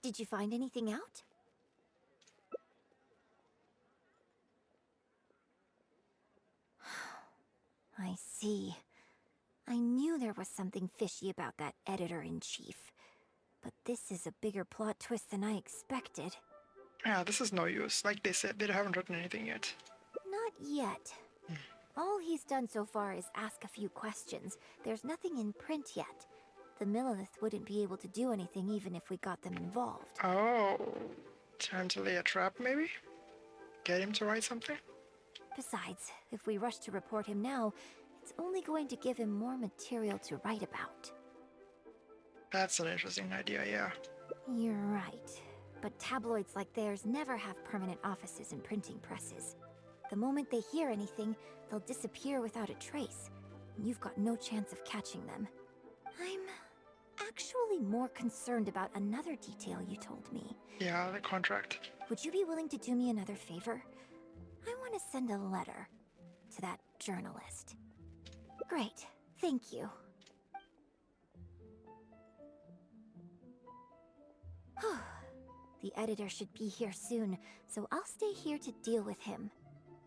[SPEAKER 3] Did you find anything out? I see. I knew there was something fishy about that editor-in-chief. But this is a bigger plot twist than I expected.
[SPEAKER 1] Yeah, this is no use. Like they said, they haven't written anything yet.
[SPEAKER 3] Not yet. All he's done so far is ask a few questions. There's nothing in print yet. The Millilith wouldn't be able to do anything even if we got them involved.
[SPEAKER 1] Oh, time to lay a trap maybe? Get him to write something?
[SPEAKER 3] Besides, if we rush to report him now, it's only going to give him more material to write about.
[SPEAKER 1] That's an interesting idea, yeah.
[SPEAKER 3] You're right. But tabloids like theirs never have permanent offices and printing presses. The moment they hear anything, they'll disappear without a trace. And you've got no chance of catching them. I'm actually more concerned about another detail you told me.
[SPEAKER 1] Yeah, the contract.
[SPEAKER 3] Would you be willing to do me another favor? I want to send a letter to that journalist. Great. Thank you. The editor should be here soon, so I'll stay here to deal with him.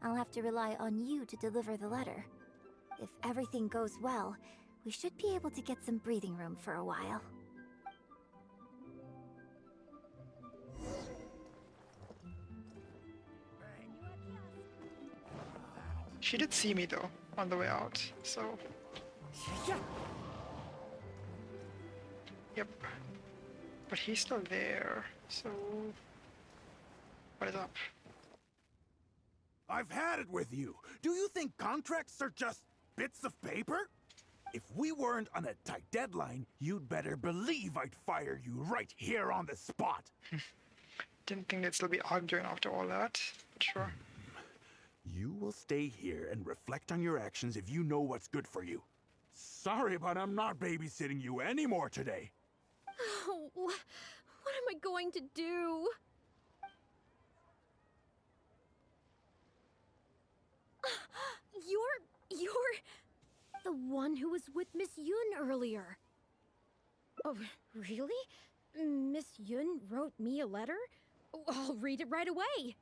[SPEAKER 3] I'll have to rely on you to deliver the letter. If everything goes well, we should be able to get some breathing room for a while.
[SPEAKER 1] She did see me though on the way out, so. Yep. But he's still there, so. What is up?
[SPEAKER 9] I've had it with you. Do you think contracts are just bits of paper? If we weren't on a tight deadline, you'd better believe I'd fire you right here on the spot.
[SPEAKER 1] Didn't think they'd still be arguing after all that, but sure.
[SPEAKER 9] You will stay here and reflect on your actions if you know what's good for you. Sorry, but I'm not babysitting you anymore today.
[SPEAKER 2] Oh, what am I going to do? You're the one who was with Miss Yun earlier. Oh, really? Miss Yun wrote me a letter? I'll read it right away.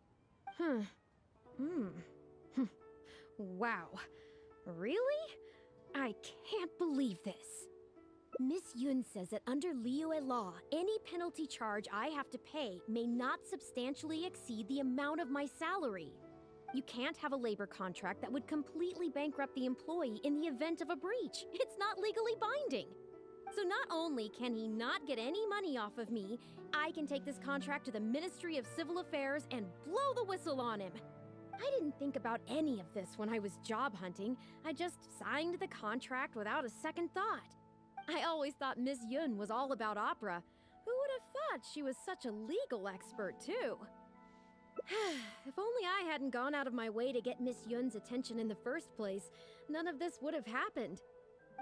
[SPEAKER 2] Wow. Really? I can't believe this. Miss Yun says that under Liyue law, any penalty charge I have to pay may not substantially exceed the amount of my salary. You can't have a labor contract that would completely bankrupt the employee in the event of a breach. It's not legally binding. So not only can he not get any money off of me, I can take this contract to the Ministry of Civil Affairs and blow the whistle on him. I didn't think about any of this when I was job hunting. I just signed the contract without a second thought. I always thought Miss Yun was all about opera. Who would have thought she was such a legal expert, too? If only I hadn't gone out of my way to get Miss Yun's attention in the first place, none of this would have happened.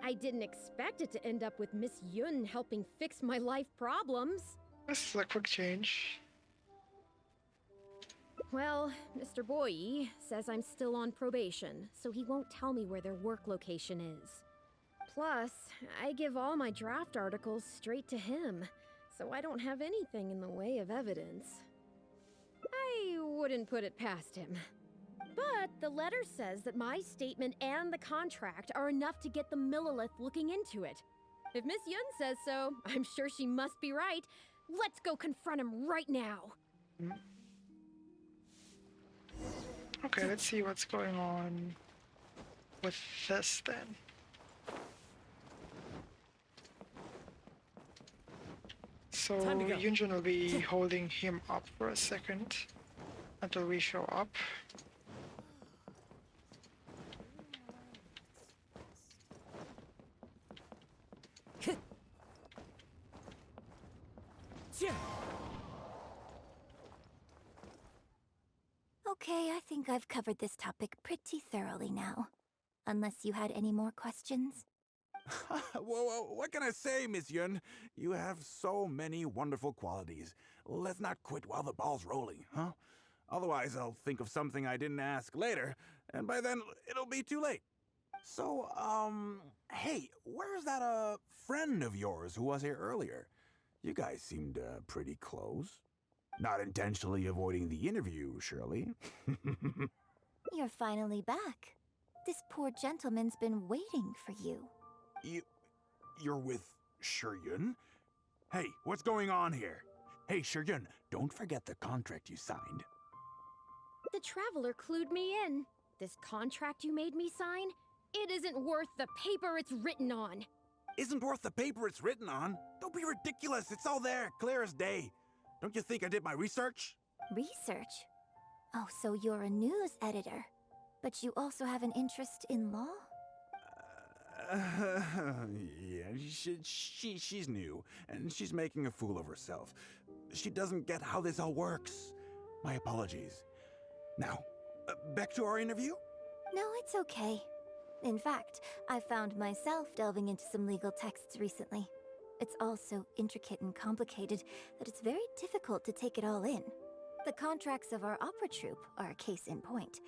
[SPEAKER 2] I didn't expect it to end up with Miss Yun helping fix my life problems.
[SPEAKER 1] This is a quick change.
[SPEAKER 2] Well, Mr. Boyi says I'm still on probation, so he won't tell me where their work location is. Plus, I give all my draft articles straight to him, so I don't have anything in the way of evidence. I wouldn't put it past him. But the letter says that my statement and the contract are enough to get the Millilith looking into it. If Miss Yun says so, I'm sure she must be right. Let's go confront him right now.
[SPEAKER 1] Okay, let's see what's going on with this then. So Yunjin will be holding him up for a second until we show up.
[SPEAKER 3] Okay, I think I've covered this topic pretty thoroughly now. Unless you had any more questions?
[SPEAKER 9] Well, what can I say, Miss Yun? You have so many wonderful qualities. Let's not quit while the ball's rolling, huh? Otherwise, I'll think of something I didn't ask later, and by then, it'll be too late. So, hey, where's that, friend of yours who was here earlier? You guys seemed, pretty close. Not intentionally avoiding the interview, surely?
[SPEAKER 3] You're finally back. This poor gentleman's been waiting for you.
[SPEAKER 9] You're with Shiryun? Hey, what's going on here? Hey, Shiryun, don't forget the contract you signed.
[SPEAKER 2] The Traveler clued me in. This contract you made me sign? It isn't worth the paper it's written on.
[SPEAKER 9] Isn't worth the paper it's written on? Don't be ridiculous. It's all there, clear as day. Don't you think I did my research?
[SPEAKER 3] Research? Oh, so you're a news editor. But you also have an interest in law?
[SPEAKER 9] Yeah, she's new, and she's making a fool of herself. She doesn't get how this all works. My apologies. Now, back to our interview?
[SPEAKER 3] No, it's okay. In fact, I found myself delving into some legal texts recently. It's all so intricate and complicated that it's very difficult to take it all in. The contracts of our opera troupe are a case in point.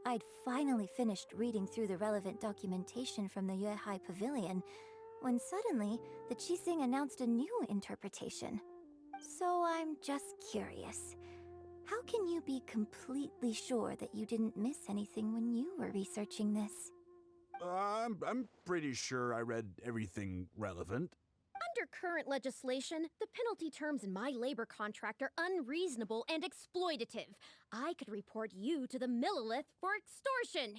[SPEAKER 3] I'd finally finished reading through the relevant documentation from the Yuehai Pavilion when suddenly the Qixing announced a new interpretation. So I'm just curious. How can you be completely sure that you didn't miss anything when you were researching this?
[SPEAKER 8] I'm pretty sure I read everything relevant.
[SPEAKER 2] Under current legislation, the penalty terms in my labor contract are unreasonable and exploitative. I could report you to the Millilith for extortion.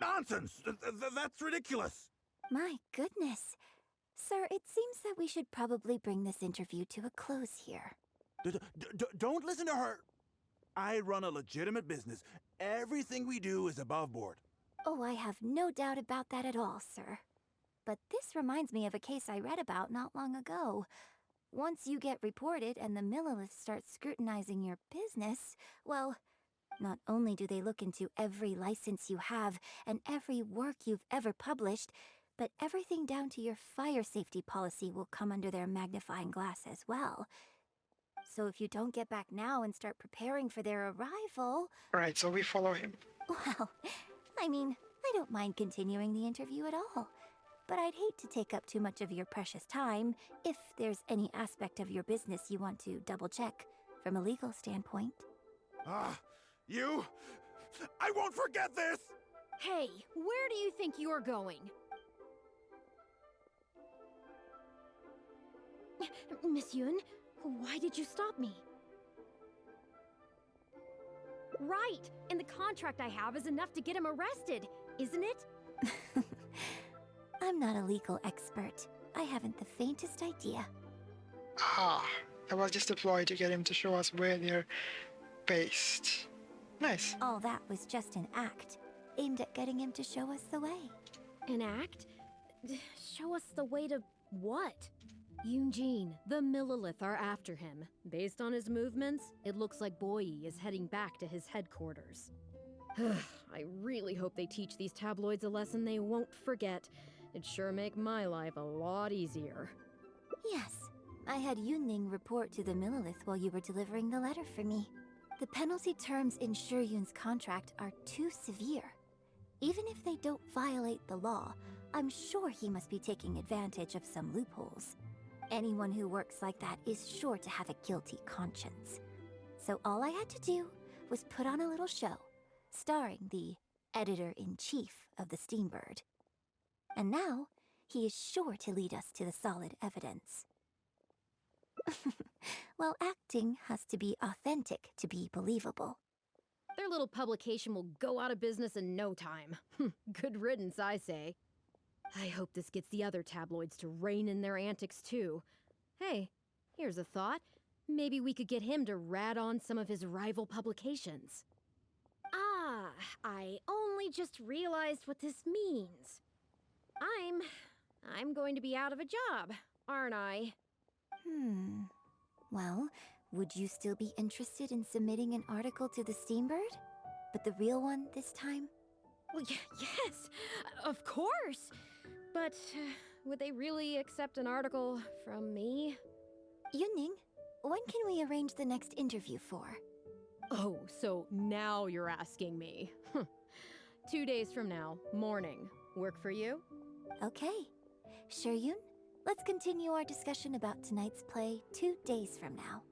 [SPEAKER 8] Nonsense! That's ridiculous!
[SPEAKER 3] My goodness. Sir, it seems that we should probably bring this interview to a close here.
[SPEAKER 6] Don't listen to her! I run a legitimate business. Everything we do is above board.
[SPEAKER 3] Oh, I have no doubt about that at all, sir. But this reminds me of a case I read about not long ago. Once you get reported and the Millilith starts scrutinizing your business, well, not only do they look into every license you have and every work you've ever published, but everything down to your fire safety policy will come under their magnifying glass as well. So if you don't get back now and start preparing for their arrival...
[SPEAKER 1] Right, so we follow him.
[SPEAKER 3] Well, I mean, I don't mind continuing the interview at all. But I'd hate to take up too much of your precious time if there's any aspect of your business you want to double-check from a legal standpoint.
[SPEAKER 6] You? I won't forget this!
[SPEAKER 2] Hey, where do you think you're going? Miss Yun, why did you stop me? Right, and the contract I have is enough to get him arrested, isn't it?
[SPEAKER 3] I'm not a legal expert. I haven't the faintest idea.
[SPEAKER 1] Ah, that was just a ploy to get him to show us where they're based. Nice.
[SPEAKER 3] All that was just an act, aimed at getting him to show us the way.
[SPEAKER 2] An act? Show us the way to what? Eugene, the Millilith are after him. Based on his movements, it looks like Boyi is heading back to his headquarters. I really hope they teach these tabloids a lesson they won't forget. It'd sure make my life a lot easier.
[SPEAKER 3] Yes, I had Yunning report to the Millilith while you were delivering the letter for me. The penalty terms in Shuryun's contract are too severe. Even if they don't violate the law, I'm sure he must be taking advantage of some loopholes. Anyone who works like that is sure to have a guilty conscience. So all I had to do was put on a little show, starring the editor-in-chief of the Steambird. And now, he is sure to lead us to the solid evidence. Well, acting has to be authentic to be believable.
[SPEAKER 2] Their little publication will go out of business in no time. Good riddance, I say. I hope this gets the other tabloids to rein in their antics too. Hey, here's a thought. Maybe we could get him to rat on some of his rival publications. Ah, I only just realized what this means. I'm going to be out of a job, aren't I?
[SPEAKER 3] Well, would you still be interested in submitting an article to the Steambird? But the real one this time?
[SPEAKER 2] Well, yes, of course. But would they really accept an article from me?
[SPEAKER 3] Yunning, when can we arrange the next interview for?
[SPEAKER 2] Oh, so now you're asking me. 2 days from now, morning. Work for you?
[SPEAKER 3] Okay. Shuryun, let's continue our discussion about tonight's play 2 days from now.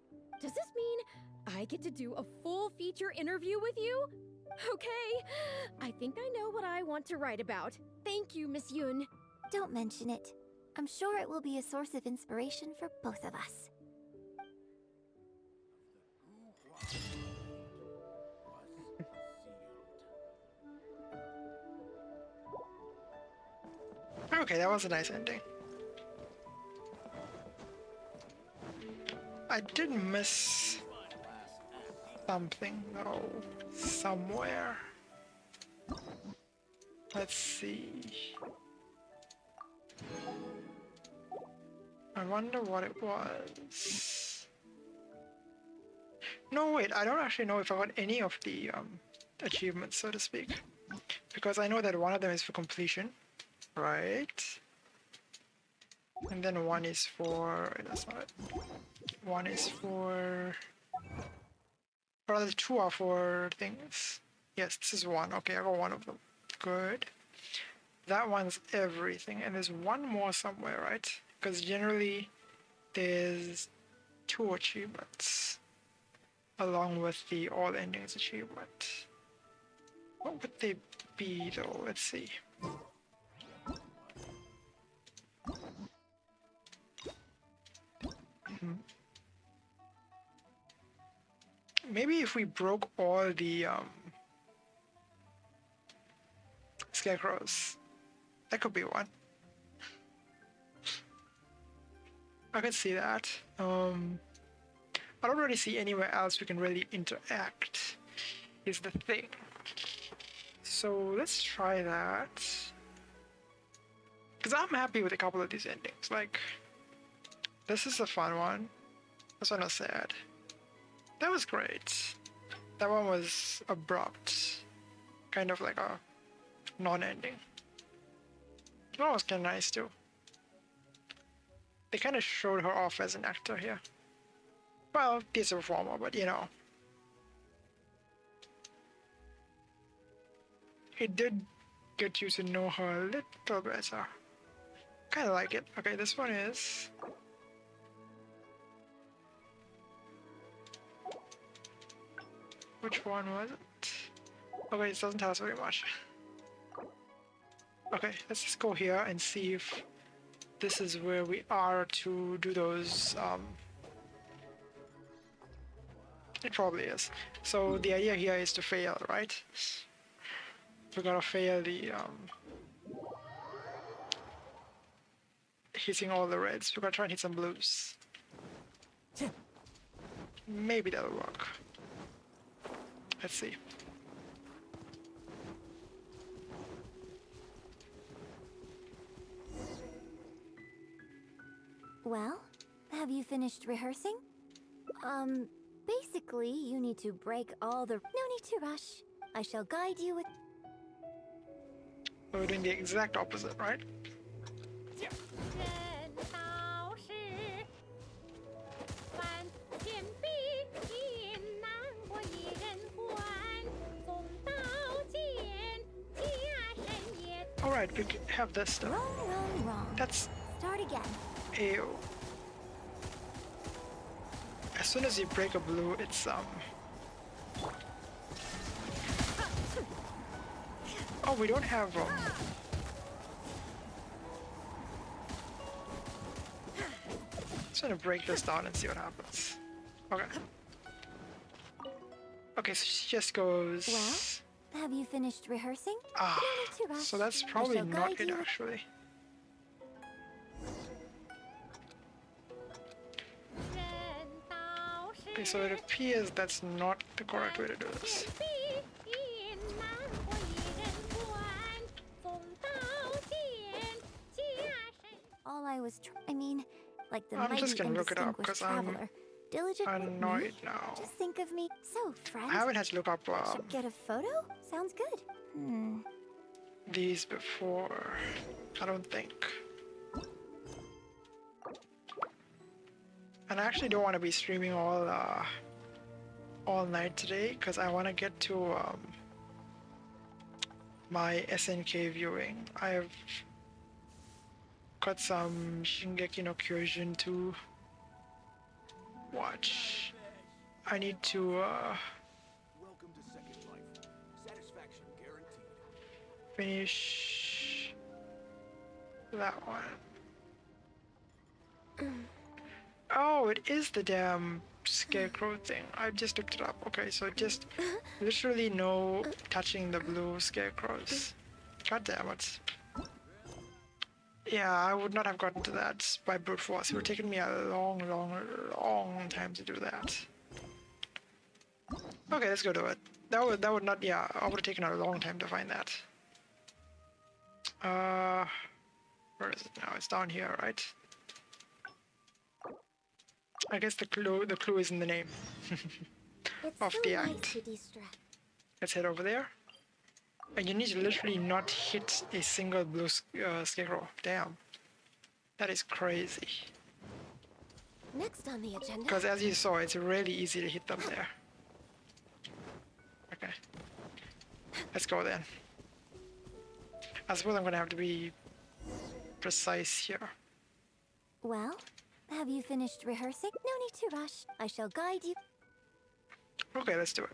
[SPEAKER 2] Does this mean I get to do a full feature interview with you? Okay, I think I know what I want to write about. Thank you, Miss Yun.
[SPEAKER 3] Don't mention it. I'm sure it will be a source of inspiration for both of us.
[SPEAKER 1] Okay, that was a nice ending. I did miss something though, somewhere. Let's see. I wonder what it was. No, wait, I don't actually know if I got any of the achievements, so to speak. Because I know that one of them is for completion, right? And then one is for... that's not it. One is for... or rather, two are for things. Yes, this is one. Okay, I got one of them. Good. That one's everything. And there's one more somewhere, right? Because generally, there's 2 achievements. along with the all endings achievement. What would they be though? Let's see. Maybe if we broke all the scarecrows, that could be one. I can see that. I don't really see anywhere else we can really interact, is the thing. So let's try that. Because I'm happy with a couple of these endings. Like, this is a fun one. This one was sad. That was great. That one was abrupt. Kind of like a non-ending. That one was kind of nice too. They kind of showed her off as an actor here. Well, she's a performer, but you know. It did get you to know her a little better. Kind of like it. Okay, this one is... Which one was it? Okay, it doesn't tell us very much. Okay, let's just go here and see if this is where we are to do those, It probably is. So the idea here is to fail, right? We're gonna fail the, hitting all the reds. We're gonna try and hit some blues. Maybe that'll work. Let's see.
[SPEAKER 3] Well, have you finished rehearsing? Basically, you need to break all the... No need to rush. I shall guide you with...
[SPEAKER 1] We're doing the exact opposite, right? Alright, we can have this stuff.
[SPEAKER 3] Wrong.
[SPEAKER 1] That's...
[SPEAKER 3] Start again.
[SPEAKER 1] Ew. As soon as you break a blue, it's Oh, we don't have Just gonna break this down and see what happens. Okay. Okay, so she just goes.
[SPEAKER 3] Well, have you finished rehearsing?
[SPEAKER 1] Ah,
[SPEAKER 3] No need to rush.
[SPEAKER 1] so that's
[SPEAKER 3] I
[SPEAKER 1] probably
[SPEAKER 3] shall
[SPEAKER 1] not
[SPEAKER 3] guide
[SPEAKER 1] it
[SPEAKER 3] you.
[SPEAKER 1] actually. Okay, so it appears that's not the correct way to do this.
[SPEAKER 3] All I was I mean, like the
[SPEAKER 1] I'm
[SPEAKER 3] mighty
[SPEAKER 1] just gonna
[SPEAKER 3] and
[SPEAKER 1] look it up,
[SPEAKER 3] distinguished
[SPEAKER 1] 'cause I'm
[SPEAKER 3] traveler. Diligent
[SPEAKER 1] annoyed now.
[SPEAKER 3] Just think of me. So, friend.
[SPEAKER 1] I haven't had to look up
[SPEAKER 3] Should get a photo? Sounds good.
[SPEAKER 1] these before. I don't think. And I actually don't want to be streaming all night today because I want to get to my SNK viewing. I've got some Shingeki no Kyojin to watch. I need to
[SPEAKER 8] Welcome to Second Life. Satisfaction guaranteed.
[SPEAKER 1] finish that one. Oh, it is the damn scarecrow thing. I just looked it up. Okay, so just literally no touching the blue scarecrows. God damn it. Yeah, I would not have gotten to that by brute force. It would have taken me a long time to do that. Okay, let's go do it. That would not, yeah, I would have taken a long time to find that. Where is it now? It's down here, right? I guess the clue is in the name of the act. Let's head over there. And you need to literally not hit a single blue scarecrow. Damn. That is crazy.
[SPEAKER 3] Next on the agenda.
[SPEAKER 1] Because as you saw, it's really easy to hit them there. Okay. Let's go then. I suppose I'm gonna have to be precise here.
[SPEAKER 3] Well, have you finished rehearsing? No need to rush. I shall guide you.
[SPEAKER 1] Okay, let's do it.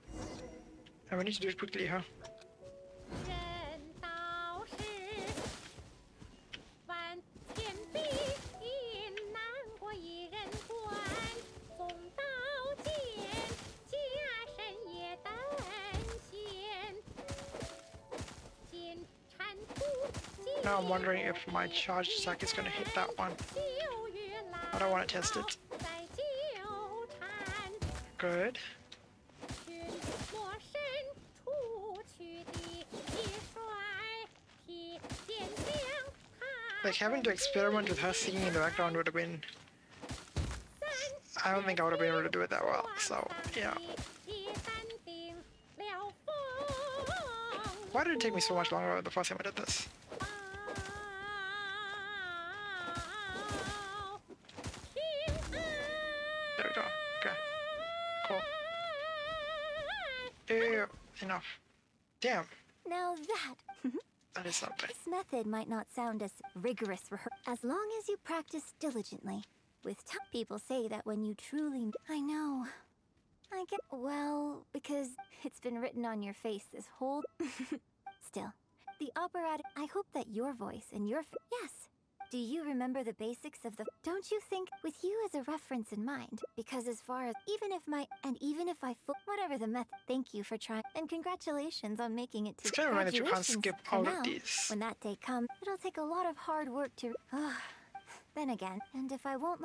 [SPEAKER 1] And we need to do it quickly, huh?
[SPEAKER 2] 人道是万千比引南国一人关，纵刀剑，家身也担心。金铲土，
[SPEAKER 1] Now I'm wondering if my charge attack is gonna hit that one. I don't want to test it.
[SPEAKER 2] 在纠缠。
[SPEAKER 1] Good.
[SPEAKER 2] 寻魔神出去的一帅，披剑将
[SPEAKER 1] Like having to experiment with her singing in the background would have been. I don't think I would have been able to do it that well. So yeah. Why did it take me so much longer the first time I did this? There we go. Okay. Cool. Ew. Enough. Damn.
[SPEAKER 3] Now that
[SPEAKER 1] That is something.
[SPEAKER 3] this method might not sound as rigorous as long as you practice diligently. With people say that when you truly I know. I get well because it's been written on your face this whole still. The operatic I hope that your voice and your yes. Do you remember the basics of the don't you think with you as a reference in mind? Because as far as even if I whatever the method, thank you for trying and congratulations on making it to
[SPEAKER 1] It's kind of annoying that you can't
[SPEAKER 3] graduation
[SPEAKER 1] skip
[SPEAKER 3] for
[SPEAKER 1] all
[SPEAKER 3] now.
[SPEAKER 1] of these.
[SPEAKER 3] When that day comes, it'll take a lot of hard work to then again, and if I won't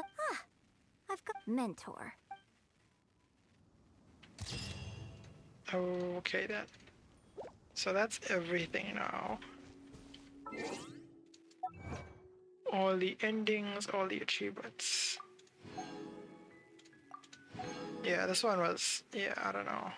[SPEAKER 3] I've got mentor.
[SPEAKER 1] Okay then. So that's everything now. All the endings, all the achievements. Yeah, this one was, yeah, I don't know.